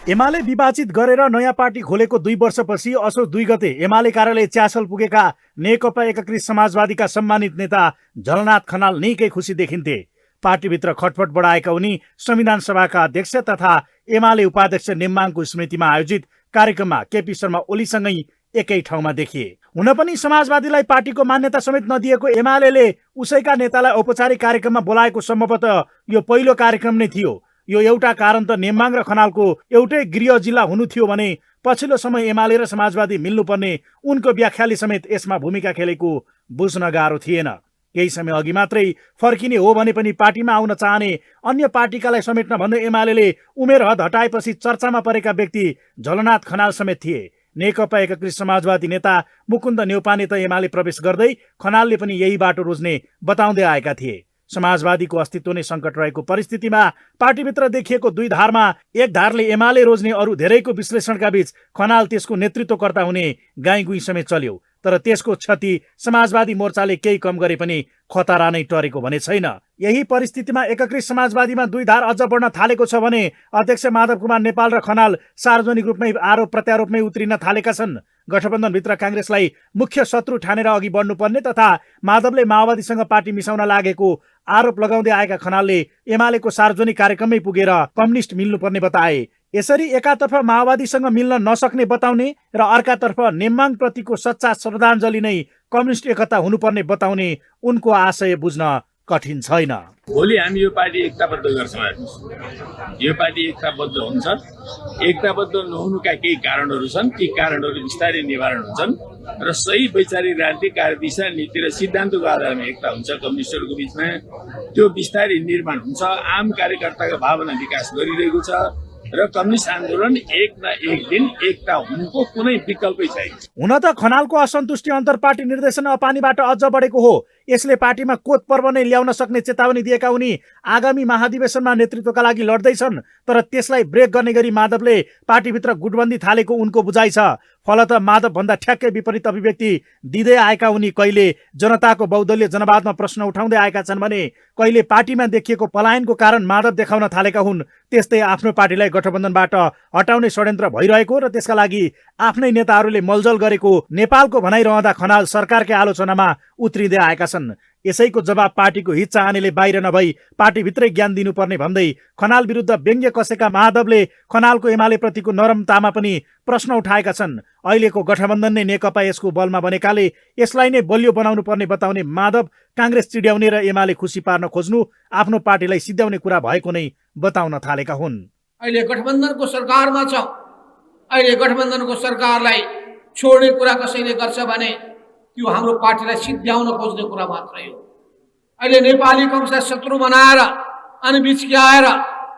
Speaker 15: एमाले विभाजित गरेर नयाँ पार्टी खोलेको 2 वर्षपछि असोज 2 गते एमाले कार्यालय च्यासल पुगेका नेकपा एकीकृत समाजवादीका सम्मानित नेता झलनाथ खनाल निकै खुसी देखिन्थे। पार्टीभित्र खटपट बढाएका उनी संविधान सभाका अध्यक्ष तथा एमाले उपाध्यक्ष नेम्बाङको स्मृतिमा आयोजित कार्यक्रममा केपी शर्मा ओलीसँगै एकै ठाउँमा देखिए। हुन पनि समाजवादीलाई पार्टीको मान्यता समेत नदिएको एमाले उसैका नेतालाई औपचारिक कार्यक्रममा बोलाएको सम्भवतः यो पहिलो कार्यक्रम नै थियो। यो एउटा कारण त नेम्बाङ र खनालको एउटै गृह जिल्ला हुनु थियो भने पछिल्लो समय एमाले र समाजवादी मिल्नुपर्ने उनको व्याख्याले समेत यसमा भूमिका खेलेको बुझ्न गाह्रो थिएन। केही समय अघि मात्रै फर्किने हो भने पनि पार्टीमा आउन चाहने अन्य पार्टीकालाई समेट्न भन्दै एमाले उमेर हद हटाएपछि चर्चामा परेका व्यक्ति झलनाथ खनाल समेत थिए। नेकपा एकीकृत समाजवादी नेता मुकुन्द नेउपाने त एमाले प्रवेश गर्दै खनालले पनि यही बाटो रोज्ने बताउँदै आएका थिए। समाजवादीको अस्तित्व नै सङ्कट रहेको परिस्थितिमा पार्टीभित्र देखिएको 2 धारमा एक धारले एमाले रोज्ने अरू धेरैको विश्लेषणका बीच खनाल त्यसको नेतृत्वकर्ता हुने गाईगुई समेत चल्यो। तर त्यसको क्षति समाजवादी मोर्चाले केही कम गरे पनि खतरा नै टरेको भने छैन। यही परिस्थितिमा एकीकृत समाजवादीमा 2 धार अझ बढ्न थालेको छ भने अध्यक्ष माधव कुमार नेपाल र खनाल सार्वजनिक रूपमै आरोप प्रत्यारोपमै उत्रिन थालेका छन्। गठबन्धनभित्र काङ्ग्रेसलाई मुख्य शत्रु ठानेर अघि बढ्नुपर्ने तथा माधवले माओवादीसँग पार्टी मिसाउन लागेको आरोप लगाउँदै आएका खनालले एमालेको सार्वजनिक कार्यक्रममै पुगेर कम्युनिस्ट मिल्नुपर्ने बताए। यसरी एकातर्फ माओवादीसँग मिल्न नसक्ने बताउने र अर्कातर्फ नेम्बाङ प्रतिको सच्चा श्रद्धाञ्जली नै कम्युनिस्ट एकता हुनुपर्ने बताउने उनको आशय बुझ्न कठिन छैन।
Speaker 16: भोलि हामी यो पार्टी एकताबद्ध गर्छौँ। यो पार्टी एकताबद्ध हुन्छ। एकताबद्ध नहुनुका केही कारणहरू छन्। ती कारणहरू बिस्तारै निवारण हुन्छन् र सही वैचारिक राजनीतिक कार्यदिशा नीति र सिद्धान्तको आधारमा एकता हुन्छ कम्युनिस्टहरूको बिचमा। त्यो बिस्तारै निर्माण हुन्छ। आम कार्यकर्ताको भावना विकास गरिरहेको छ र कम्युनिस्ट आन्दोलन एक न एक दिन एकता हुनुको कुनै विकल्पै छैन।
Speaker 15: हुन त खनालको असन्तुष्टि अन्तर्पार्टी निर्देशन अपानीबाट अझ बढेको हो। यसले पार्टीमा कोत पर्व नै ल्याउन सक्ने चेतावनी दिएका उनी आगामी महाधिवेशनमा नेतृत्वका लागि लड्दैछन्। तर त्यसलाई ब्रेक गर्ने गरी माधवले पार्टीभित्र गुटबन्दी थालेको उनको बुझाइ छ। फलत माधव भन्दा ठ्याक्कै विपरीत अभिव्यक्ति दिँदै आएका उनी कहिले जनताको बहुदलीय जनवादमा प्रश्न उठाउँदै आएका छन् भने कहिले पार्टीमा देखिएको पलायनको कारण माधव देखाउन थालेका हुन्। त्यस्तै आफ्नो पार्टीलाई गठबन्धनबाट हटाउने षड्यन्त्र भइरहेको र त्यसका लागि आफ्नै नेताहरूले मलजल गरेको नेपालको भनाइरहँदा खनाल सरकारकै आलोचनामा उत्रिँदै आएका छन्। यसैको जवाब पार्टीको हित चाहनेले बाहिर नभई पार्टीभित्रै ज्ञान दिनुपर्ने भन्दै खनाल विरुद्ध व्यङ्ग्य कसेका माधवले खनालको एमाले प्रतिको नरमतामा पनि प्रश्न उठाएका छन्। अहिलेको गठबन्धन नै नेकपा यसको बलमा बनेकाले यसलाई नै बलियो बनाउनु पर्ने बताउने माधव काङ्ग्रेस चिड्याउने र एमाले खुसी पार्न खोज्नु आफ्नो पार्टीलाई सिद्ध्याउने कुरा भएको नै बताउन थालेका हुन्।
Speaker 17: अहिले गठबन्धनको सरकारमा छ। अहिले गठबन्धनको सरकारलाई छोड्ने कुरा कसैले गर्छ भने त्यो हाम्रो पार्टीलाई सिद्ध्याउन खोज्ने कुरा मात्रै हो। अहिले नेपाली कङ्ग्रेसलाई शत्रु बनाएर अनि बिचक्याएर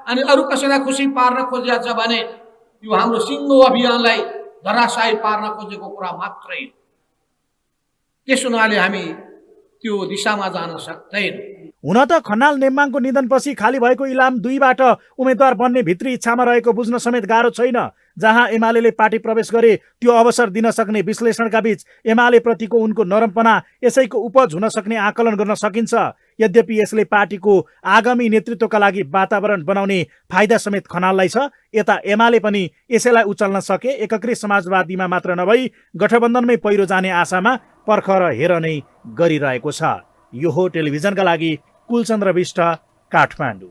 Speaker 17: अनि अरू कसैलाई खुसी पार्न खोजिएको छ भने यो हाम्रो सिङ्गो अभियानलाई धराशायी पार्न खोजेको कुरा मात्रै हो। त्यस हुनाले हामी त्यो दिशामा जान सक्दैन।
Speaker 15: हुन त खनाल नेम्बाङको निधनपछि खाली भएको इलाम 2बाट उम्मेद्वार बन्ने भित्री इच्छामा रहेको बुझ्न समेत गाह्रो छैन। जहाँ एमाले पार्टी प्रवेश गरे त्यो अवसर दिन सक्ने विश्लेषणका बीच एमाले प्रतिको उनको नरमपना यसैको उपज हुन सक्ने आकलन गर्न सकिन्छ। यद्यपि यसले पार्टीको आगामी नेतृत्वका लागि वातावरण बनाउने फाइदा समेत खनाललाई छ। यता एमाले पनि यसैलाई उचाल्न सके एकीकृत समाजवादीमा मात्र नभई गठबन्धनमै पहिरो जाने आशामा पर्ख र हेर नै गरिरहेको छ। यो हो टेलिभिजनका लागि कुलचन्द्र विष्ट, काठमाडौँ।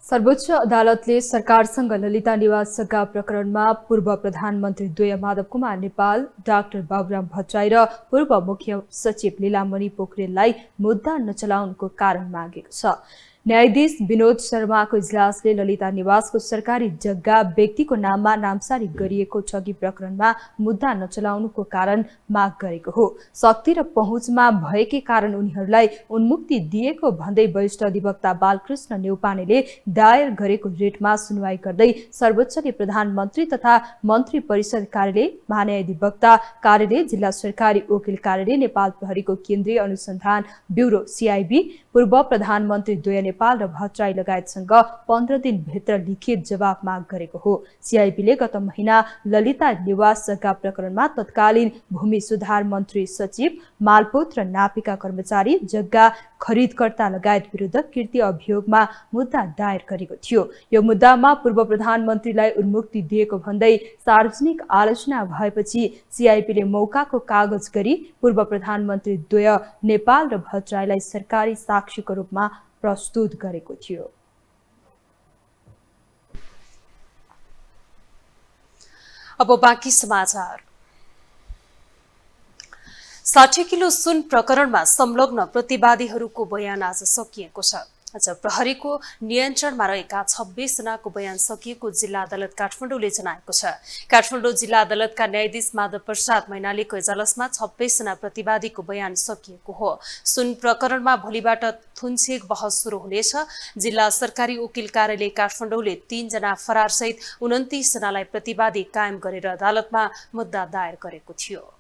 Speaker 2: सर्वोच्च अदालतले सरकारसँग ललिता निवास जग्गा प्रकरणमा पूर्व प्रधानमन्त्री द्वय माधव कुमार नेपाल, डाक्टर बाबुराम भट्टराई र पूर्व मुख्य सचिव लीलामणि पोखरेललाई मुद्दा नचलाउनुको कारण मागेको छ। न्यायाधीश विनोद शर्माको इजलासले ललिता निवासको सरकारी जग्गा व्यक्तिको नाममा नामसारी गरिएको ठगी प्रकरणमा मुद्दा नचलाउनुको कारण माग गरेको हो। शक्ति र पहुँचमा भएकै कारण उनीहरूलाई उन्मुक्ति दिएको भन्दै वरिष्ठ अधिवक्ता बालकृष्ण न्यौपानेले दायर गरेको रिटमा सुनवाई गर्दै सर्वोच्चले प्रधानमन्त्री तथा मन्त्री परिषद कार्यालय, महान्यायाधिवक्ता कार्यालय, जिल्ला सरकारी वकिल कार्यालय, नेपाल प्रहरीको केन्द्रीय अनुसन्धान ब्युरो CIB, पूर्व प्रधानमन्त्री द्वय नेपाल र भट्टराई लगायतसँग 15 दिनभित्र लिखित जवाब माग गरेको हो। CIBले गत महिना ललिता निवास जग्गा प्रकरणमा तत्कालीन भूमि सुधार मन्त्री सचिव, मालपोत र नापिका कर्मचारी, जग्गा खरिदकर्ता लगायत विरुद्ध कीर्ति अभियोगमा मुद्दा दायर गरेको थियो। यो मुद्दामा पूर्व प्रधानमन्त्रीलाई उन्मुक्ति दिएको भन्दै सार्वजनिक आलोचना भएपछि CIBले मौकाको कागज गरी पूर्व प्रधानमन्त्री द्वय नेपाल र भट्टराईलाई सरकारी साक्षीको रूपमा प्रस्तुत गरेको थियो।
Speaker 1: अब बाँकी समाचार। 60 किलो सुन प्रकरणमा संलग्न प्रतिवादीहरूको बयान आज सकिएको छ। आज प्रहरीको नियन्त्रणमा रहेका 26 जनाको बयान सकिएको जिल्ला अदालत काठमाडौँले जनाएको छ। काठमाडौँ जिल्ला अदालतका न्यायाधीश माधव प्रसाद मैनालीको इजलासमा 26 जना प्रतिवादीको बयान सकिएको हो। सुन प्रकरणमा भोलिबाट थुनछेक बहस सुरु हुनेछ। जिल्ला सरकारी वकिल कार्यालय काठमाडौँले 3 जना फरार सहित 29 जनालाई प्रतिवादी कायम गरेर अदालतमा मुद्दा दायर गरेको थियो।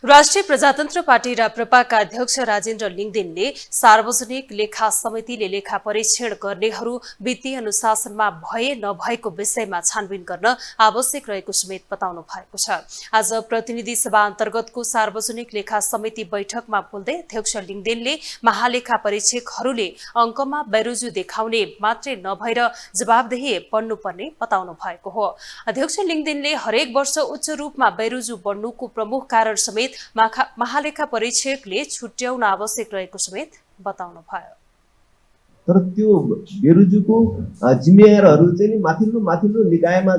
Speaker 1: राष्ट्रिय प्रजातन्त्र पार्टी राप्रपाका अध्यक्ष राजेन्द्र लिङदेनले सार्वजनिक लेखा समितिले लेखा परीक्षण गर्नेहरू वित्तीय अनुशासनमा भए नभएको विषयमा छानबिन गर्न आवश्यक रहेको समेत बताउनु भएको छ। आज प्रतिनिधि सभा अन्तर्गतको सार्वजनिक लेखा समिति बैठकमा बोल्दै अध्यक्ष लिङदेनले महालेखा परीक्षकहरूले अङ्कमा बेरोजु देखाउने मात्रै नभएर जवाबदेही बन्नुपर्ने बताउनु भएको हो। अध्यक्ष लिङदेनले हरेक वर्ष उच्च रूपमा बेरोजु बढ्नुको प्रमुख कारण समेत महालेखा परीक्षकले छुट्याउन आवश्यक रहेको समेत बताउनु भयो।
Speaker 18: तर त्यो बेरोजुको जिम्मेवारहरू चाहिँ माथिल्लो निकायमा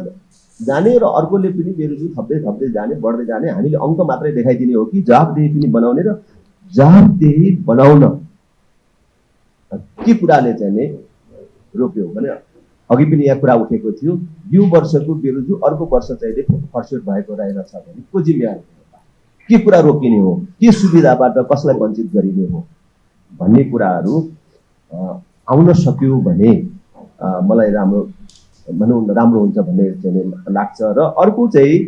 Speaker 18: जाने र अर्कोले पनि बेरोजु थप्दै जाने, बढ्दै जाने, हामीले अङ्क मात्रै देखाइदिने हो कि जवाबदेही पनि बनाउने र जवाबदेही बनाउन के कुराले चाहिँ नि रोक्यो भने अघि पनि यहाँ कुरा उठेको थियो, यो वर्षको बेरोजु अर्को वर्ष चाहिँ फर्स्टेड भएको रहेछ भने को जिम्मेवार, के कुरा रोकिने हो, के सुविधाबाट कसलाई वञ्चित गरिने हो भन्ने कुराहरू आउन सक्यो भने मलाई राम्रो हुन्छ भन्ने चाहिँ लाग्छ। र अर्को चाहिँ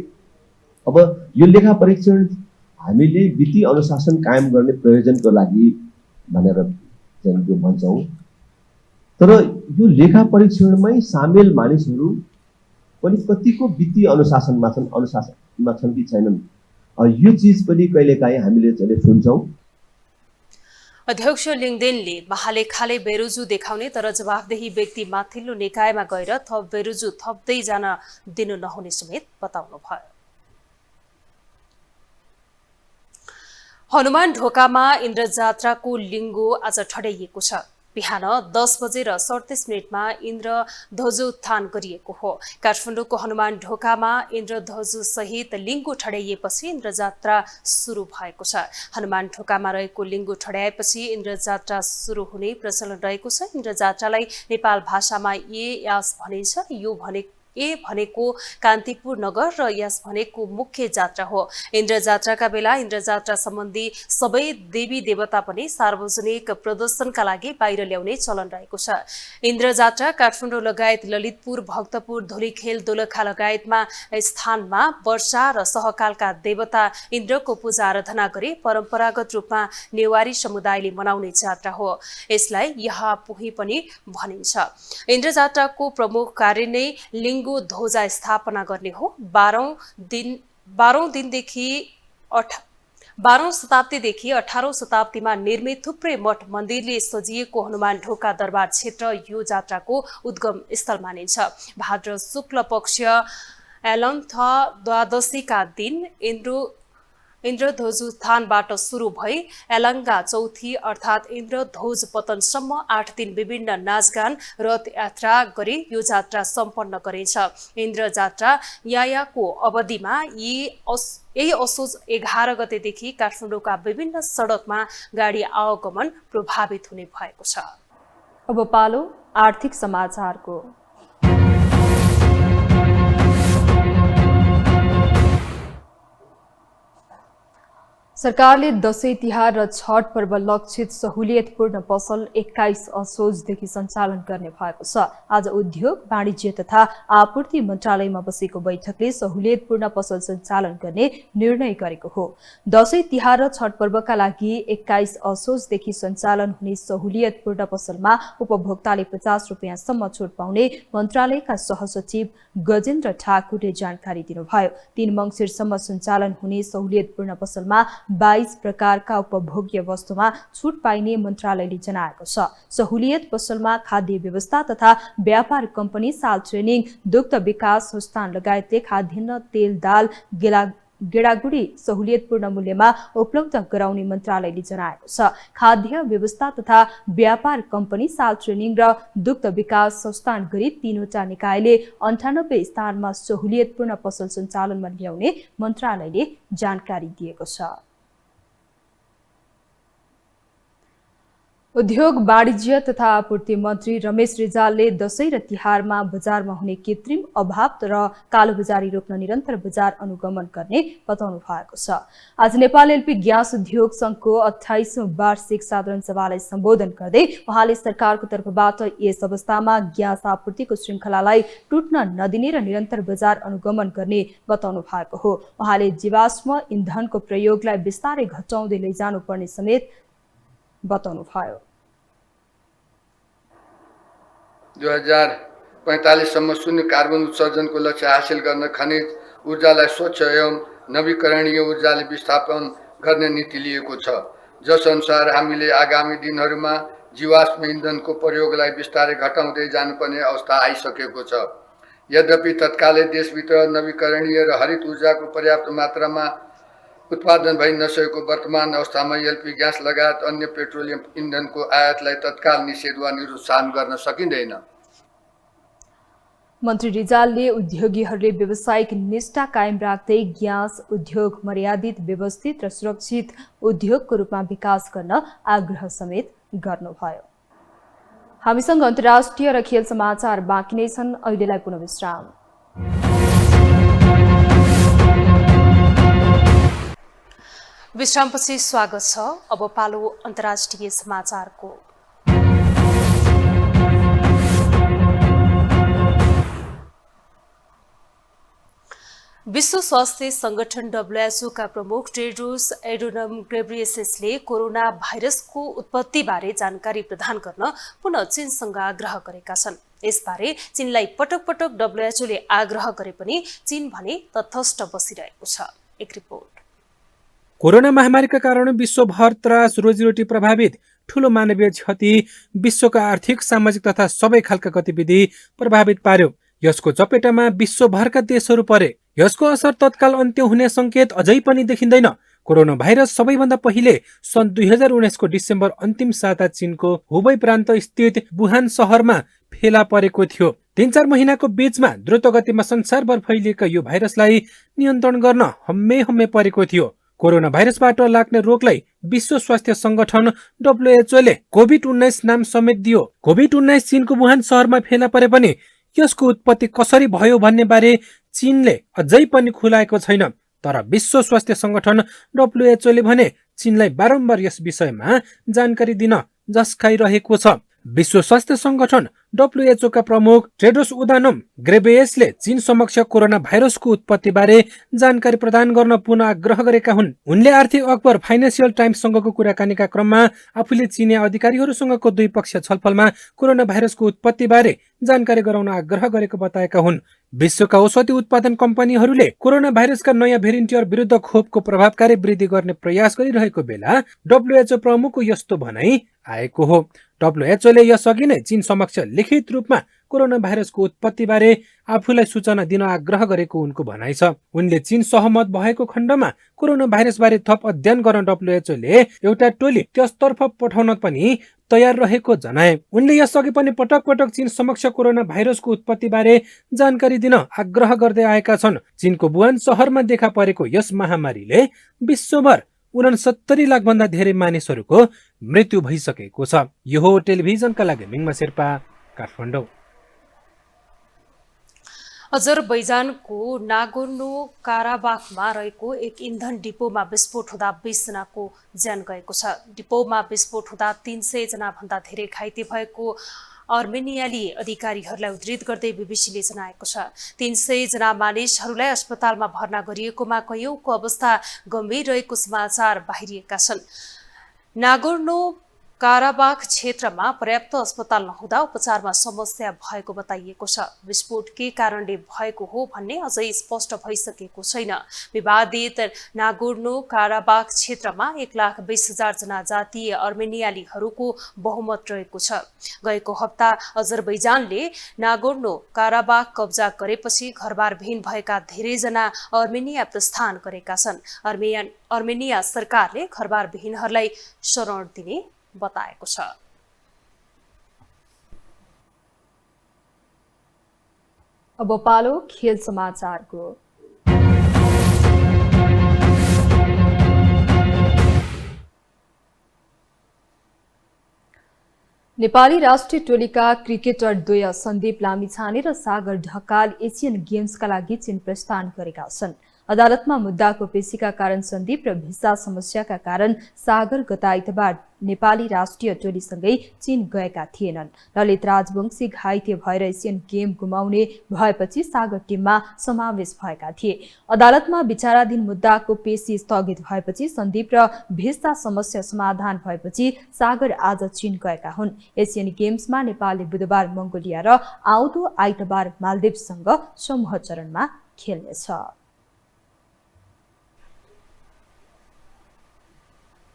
Speaker 18: अब यो लेखा परीक्षण हामीले वित्तीय अनुशासन कायम गर्ने प्रयोजनको लागि भनेर चाहिँ यो भन्छौँ, तर यो लेखा परीक्षणमै सामेल मानिसहरू पनि कतिको वित्तीय अनुशासनमा छन् कि छैनन्, यो चिज पनि कहिलेकाहीँ हामीले चाहिँ सुन्छौँ।
Speaker 1: अध्यक्ष लिङदेनले महालेखाले बेरोजु देखाउने तर जवाबदेही व्यक्ति माथिल्लो निकायमा गएर थप बेरोजु थप्दै जान दिनु नहुने समेत बताउनु भयो। हनुमान ढोकामा इन्द्रजात्राको लिङ्गो आज ठड्याइएको छ। बिहान 10:37 इन्द्र ध्वजोत्थान गरिएको हो। काठमाडौँको हनुमान ढोकामा इन्द्र ध्वज सहित लिङ्गो ठड्याइएपछि इन्द्रजात्रा सुरु भएको छ। हनुमान ढोकामा रहेको लिङ्गो ठड्याएपछि इन्द्रजात्रा सुरु हुने प्रचलन रहेको छ। इन्द्रजात्रालाई नेपाल भाषामा यास भनिन्छ। यो भनेको कान्तिपुर नगर र यस भनेको मुख्य जात्रा हो। इन्द्रजात्राका बेला इन्द्रजात्रा सम्बन्धी सबै देवी देवता पनि सार्वजनिक प्रदर्शनका लागि बाहिर ल्याउने चलन रहेको छ। इन्द्रजात्रा काठमाडौँ लगायत ललितपुर, भक्तपुर, धुलीखेल, दोलखा लगायतमा स्थानमा वर्षा र सहकालका देवता इन्द्रको पूजा आराधना गरी परम्परागत रूपमा नेवारी समुदायले मनाउने जात्रा हो। यसलाई यहाँ पुही पनि भनिन्छ। इन्द्रजात्राको प्रमुख कार्य नै लिङ्गो ध्वजा स्थापना गर्ने हो। 12 दिनदेखि 12औं शताब्दीदेखि 18औं शताब्दीमा निर्मित थुप्रै मठ मन्दिरले सजिएको हनुमान ढोका दरबार क्षेत्र यो जात्राको उद्गम स्थल मानिन्छ। भाद्र शुक्ल पक्ष एलन्थ द्वादशीका दिन इन्द्रध्वजोत्थानबाट सुरु भई एलङ्गा चौथी अर्थात् इन्द्रध्वज पतनसम्म 8 दिन विभिन्न नाचगान रथ यात्रा गरी यो जात्रा सम्पन्न गरिन्छ। इन्द्र जात्रा यायाको अवधिमा यही असोज 11 गतेदेखि काठमाडौँका विभिन्न सडकमा गाडी आवागमन प्रभावित हुने भएको छ।
Speaker 2: अब पालो आर्थिक समाचारको। सरकारले दशैं तिहार र छठ पर्व लक्षित सहुलियतपूर्ण पसल 21 असोजदेखि सञ्चालन गर्ने भएको छ। आज उद्योग वाणिज्य तथा आपूर्ति मन्त्रालयमा बसेको बैठकले सहुलियतपूर्ण पसल सञ्चालन गर्ने निर्णय गरेको हो। दशैं तिहार र छठ पर्वका लागि 21 असोजदेखि सञ्चालन हुने सहुलियतपूर्ण पसलमा उपभोक्ताले 50 रुपियाँसम्म छुट पाउने मन्त्रालयका सहसचिव गजेन्द्र ठाकुरले जानकारी दिनुभयो। 3 मङ्सिरसम्म सञ्चालन हुने सहुलियतपूर्ण पसलमा 22 प्रकारका उपभोग्य वस्तुमा छुट पाइने मन्त्रालयले जनाएको छ। सहुलियत पसलमा खाद्य व्यवस्था तथा व्यापार कम्पनी, साल ट्रेनिङ, दुग्ध विकास संस्थान लगायतले खाद्यान्न, तेल, दाल, गेडागुडी सहुलियतपूर्ण मूल्यमा उपलब्ध गराउने मन्त्रालयले जनाएको छ। खाद्य व्यवस्था तथा व्यापार कम्पनी, साल ट्रेनिङ र दुग्ध विकास संस्थान गरी 3वटा निकायले 98 स्थानमा सहुलियतपूर्ण पसल सञ्चालनमा ल्याउने मन्त्रालयले जानकारी दिएको छ। उद्योग वाणिज्य तथा आपूर्ति मन्त्री रमेश रिजालले दशैं र तिहारमा बजारमा हुने कृत्रिम अभाव र कालोबजारी रोक्न निरन्तर बजार अनुगमन गर्ने बताउनु भएको छ। आज नेपाल एलपी ग्यास उद्योग संघको 28औं वार्षिक साधारण सभालाई सम्बोधन गर्दै उहाँले सरकारको तर्फबाट यस अवस्थामा ग्यास आपूर्तिको श्रृङ्खलालाई टुट्न नदिने र निरन्तर बजार अनुगमन गर्ने बताउनु भएको हो। उहाँले जीवाश्म इन्धनको प्रयोगलाई बिस्तारै घटाउँदै लैजानुपर्ने समेत बताउनु भयो।
Speaker 19: 2045 शून्य कार्बन उत्सर्जनको लक्ष्य हासिल गर्न खनिज ऊर्जालाई स्वच्छ एवं नवीकरणीय ऊर्जाले विस्थापन गर्ने नीति लिएको छ, जसअनुसार हामीले आगामी दिनहरूमा जीवाश्म इन्धनको प्रयोगलाई बिस्तारै घटाउँदै जानुपर्ने अवस्था आइसकेको छ। यद्यपि तत्कालै देशभित्र नवीकरणीय र हरित ऊर्जाको पर्याप्त मात्रामा उत्पादन भइ नसकेको वर्तमान अवस्थामा एलपी ग्यास लगायत अन्य पेट्रोलियम इन्धनको आयातलाई तत्काल निषेध वा निरुत्साहन गर्न सकिँदैन।
Speaker 2: मन्त्री रिजालले उद्योगीहरूले व्यावसायिक निष्ठा कायम राख्दै ग्यास उद्योग मर्यादित, व्यवस्थित र सुरक्षित उद्योगको रूपमा विकास गर्न आग्रह समेत गर्नुभयो। हामीसँग अन्तर्राष्ट्रिय र खेल समाचार बाँकी नै छन्। अहिलेलाई पुनः विश्राम।
Speaker 1: विश्रामपछि स्वागत छ। अब पालो अन्तर्राष्ट्रिय समाचारको। विश्व स्वास्थ्य संगठन WHO का प्रमुख टेड्रोस एडोनम घेब्रेयेससले कोरोना भाइरसको उत्पत्तिबारे जानकारी प्रदान गर्न पुनः चीनसँग आग्रह गरेका छन्। यसबारे चीनलाई पटक पटक WHO ले आग्रह गरे पनि चीन भने तटस्थ बसिरहेको छ। एक रिपोर्ट।
Speaker 20: कोरोना महामारीका कारण विश्वभर त्रास, रोजीरोटी प्रभावित, ठूलो मानवीय क्षति, विश्वका आर्थिक, सामाजिक तथा सबै खालका गतिविधि प्रभावित पार्यो। यसको चपेटामा विश्वभरका देशहरू परे। यसको असर तत्काल अन्त्य हुने संकेत अझै पनि देखिँदैन। कोरोना भाइरस सबैभन्दा पहिले सन् 2019 को डिसेम्बर अन्तिम साता चीनको हुबै प्रान्त स्थित वुहान शहरमा फेला परेको थियो। 3-4 महिनाको बीचमा द्रुत गतिमा संसारभर फैलिएका यो भाइरसलाई नियन्त्रण गर्न हम्मे परेको थियो। कोरोना भाइरसबाट लाग्ने रोगलाई विश्व स्वास्थ्य संगठन WHO ले कोभिड-19 नाम समेत दियो। कोभिड-19 चीनको वुहान शहरमा फेला परे पनि यसको उत्पत्ति कसरी भयो भन्ने बारे चीनले अझै पनि खुलाएको छैन। तर विश्व स्वास्थ्य संगठन WHO ले भने चीनलाई बारम्बार यस विषयमा जानकारी दिन जस्काइरहेको छ। विश्व स्वास्थ्य संगठन WHO का प्रमुख टेड्रोस अधानोम घेब्रेयेससले चीन समक्ष कोरोना भाइरसको उत्पत्तिबारे जानकारी प्रदान गर्न पुनः आग्रह गरेका हुन्। उनले आर्थिक अखबार फाइनेन्सियल टाइम्ससँगको कुराकानीका क्रममा आफूले चिनिया अधिकारीहरूसँगको द्विपक्षीय छलफलमा कोरोना भाइरसको उत्पत्तिबारे जानकारी गराउन आग्रह गरेको बताएका हुन्। विश्वका औषधि उत्पादन कम्पनीहरूले कोरोना भाइरसका नयाँ भेरिएन्ट विरुद्ध खोपको प्रभावकारी वृद्धि गर्ने प्रयास गरिरहेको बेला WHO प्रमुखको यस्तो भनाइ आएको हो। WHO ले यसअघि नै चीन समक्ष लिखित रूपमा कोरोना भाइरसको उत्पत्तिबारे आफूलाई सूचना दिन आग्रह गरेको उनको भनाइ छ। उनले चीन सहमत भएको खण्डमा कोरोना भाइरसबारे थप अध्ययन गर्न WHO ले एउटा टोली त्यसतर्फ पठाउन पनि तयार रहेको जनाए। उनले यसअघि पनि पटक पटक चीन समक्ष कोरोना भाइरसको उत्पत्तिबारे जानकारी दिन आग्रह गर्दै आएका छन्। चीनको वुहान शहरमा देखा परेको यस महामारीले विश्वभर 69 लाख भन्दा धेरै मानिसहरूको मृत्यु भइसकेको छ। यो हो टेलिभिजनका लागि मिङमा शेर्पा, काठमाडौँ।
Speaker 1: अजरबैजानको नागोर्नो काराबाखमा रहेको एक इन्धन डिपोमा विस्फोट हुँदा 20 जनाको ज्यान गएको छ। डिपोमा विस्फोट हुँदा 300 जना भन्दा धेरै घाइते भएको अर्मेनियाली अधिकारीहरूलाई उद्धृत गर्दै बीबीसीले जनाएको छ। 300 जना मानिसहरूलाई अस्पतालमा भर्ना गरिएकोमा कयौंको अवस्था गम्भीर रहेको समाचार बाहिरिएका छन्। नागोर्नो काराबाख क्षेत्रमा पर्याप्त अस्पताल नहुँदा उपचारमा समस्या भएको बताइएको छ। विस्फोट के कारणले भएको हो भन्ने अझै स्पष्ट भइसकेको छैन। विवादित नागोर्नो काराबाख क्षेत्रमा 1,20,000 जना जातीय अर्मेनियालीहरूको बहुमत रहेको छ। गएको हप्ता अजरबैजानले नागोर्नो काराबाख कब्जा गरेपछि घरबार विहीन भएका धेरैजना अर्मेनिया प्रस्थान गरेका छन्। अर्मेनिया सरकारले घरबार विहीनहरूलाई शरण दिने बताएको छ।
Speaker 2: अब पालो खेल समाचारको। नेपाली राष्ट्रिय टोलीका क्रिकेटर द्वय सन्दीप लामिछाने र सागर ढकाल एसियन गेम्सका लागि चीन प्रस्थान गरेका छन्। अदालतमा मुद्दाको पेशीका कारण सन्दीप र भिसा समस्याका कारण सागर गत आइतबार नेपाली राष्ट्रिय टोलीसँगै चीन गएका थिएनन्। ललित राजवंशी घाइते भएर एसियन गेम गुमाउने भएपछि सागर टिममा समावेश भएका थिए। अदालतमा विचाराधीन मुद्दाको पेशी स्थगित भएपछि सन्दीप र भिसा समस्या समाधान भएपछि सागर आज चीन गएका हुन्। एसियन गेम्समा नेपालले बुधबार मङ्गोलिया र आउँदो आइतबार मालदिप्ससँग समूह चरणमा खेल्नेछ।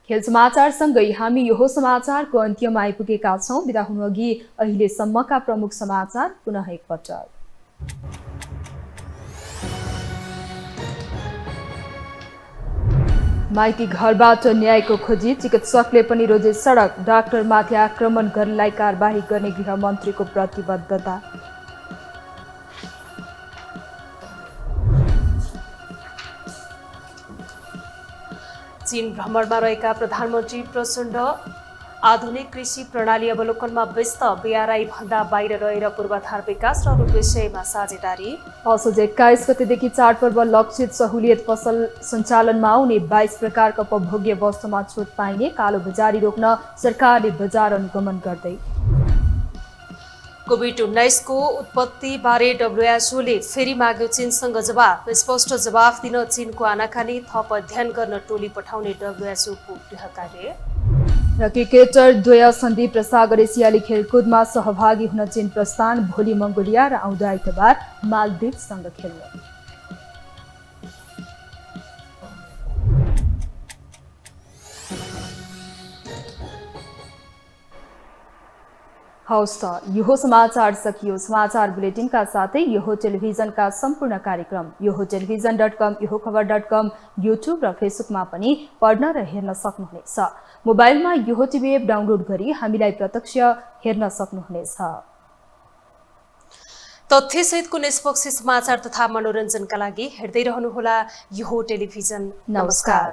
Speaker 2: खेल समाचारसँगै हामी यो समाचारको अन्त्यमा आइपुगेका छौं। बिदा हुनुअघि अहिलेसम्मका प्रमुख समाचार पुनः एकपटक। माइती घरबाट न्यायको खोजी, चिकित्सकले पनि रोजे सडक, डाक्टरमाथि आक्रमण गर्नेलाई कारबाही गर्ने गृहमन्त्रीको प्रतिबद्धता।
Speaker 1: चीन भ्रमणमा रहेका प्रधानमन्त्री प्रचण्ड आधुनिक कृषि प्रणाली अवलोकनमा व्यस्त, BRI भन्दा बाहिर रहेर पूर्वाधार विकास र अरू विषयमा साझेदारी।
Speaker 2: असोज 21 गतेदेखि चाडपर्व लक्षित सहुलियत पसल सञ्चालनमा आउने 22 प्रकारका उपभोग्य वस्तुमा छुट पाइने, कालो बजारी रोक्न सरकारले बजार अनुगमन गर्दै।
Speaker 1: कोभिड-19 को उत्पत्ति बारे WHO ले फेरि माग्यो चीनसँग जवाफ। स्पष्ट जवाफ दिन चीनको आनाकानी, थप अध्ययन गर्न टोली पठाउने WHO को गृह कार्य।
Speaker 2: र क्रिकेटर द्वय सन्दीप र सागर एसियाली खेलकुदमा सहभागी हुन चीन प्रस्थान, भोलि मङ्गोलिया र आउँदो आइतबार मालदिप्ससँग खेल्ने। हवस् त, यो समाचार सकियो। समाचार बुलेटिनका साथै यो टेलिभिजनका सम्पूर्ण कार्यक्रम यो टेलिभिजन.com, यो खबर.com, युट्युब र फेसबुकमा पनि पढ्न र हेर्न सक्नुहुनेछ। मोबाइलमा यो टिभी एप डाउनलोड गरी हामीलाई प्रत्यक्ष हेर्न सक्नुहुनेछ।
Speaker 1: तथ्यसहितको निष्पक्ष समाचार तथा मनोरञ्जनका लागि हेर्दै रहनुहोला यो टेलिभिजन। नमस्कार।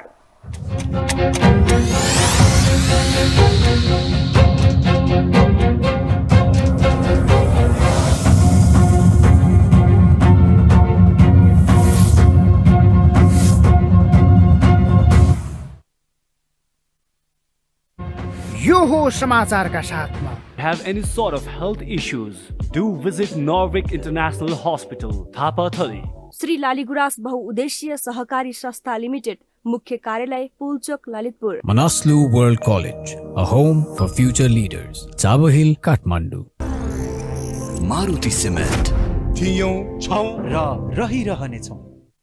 Speaker 21: यो हो समाचारका साथमा have any sort of health issues, do visit Norvik International Hospital, Thapatali.
Speaker 22: Shri Laligurans बहुउद्देश्यीय सहकारी संस्था लिमिटेड, मुख्य कार्यालय Pulchowk Lalitpur.
Speaker 23: Manaslu World College, a home for future leaders. Chavo Hill, Kathmandu.
Speaker 24: Maruti Cement.
Speaker 25: थियौं छौं र रहिरहनेछौं।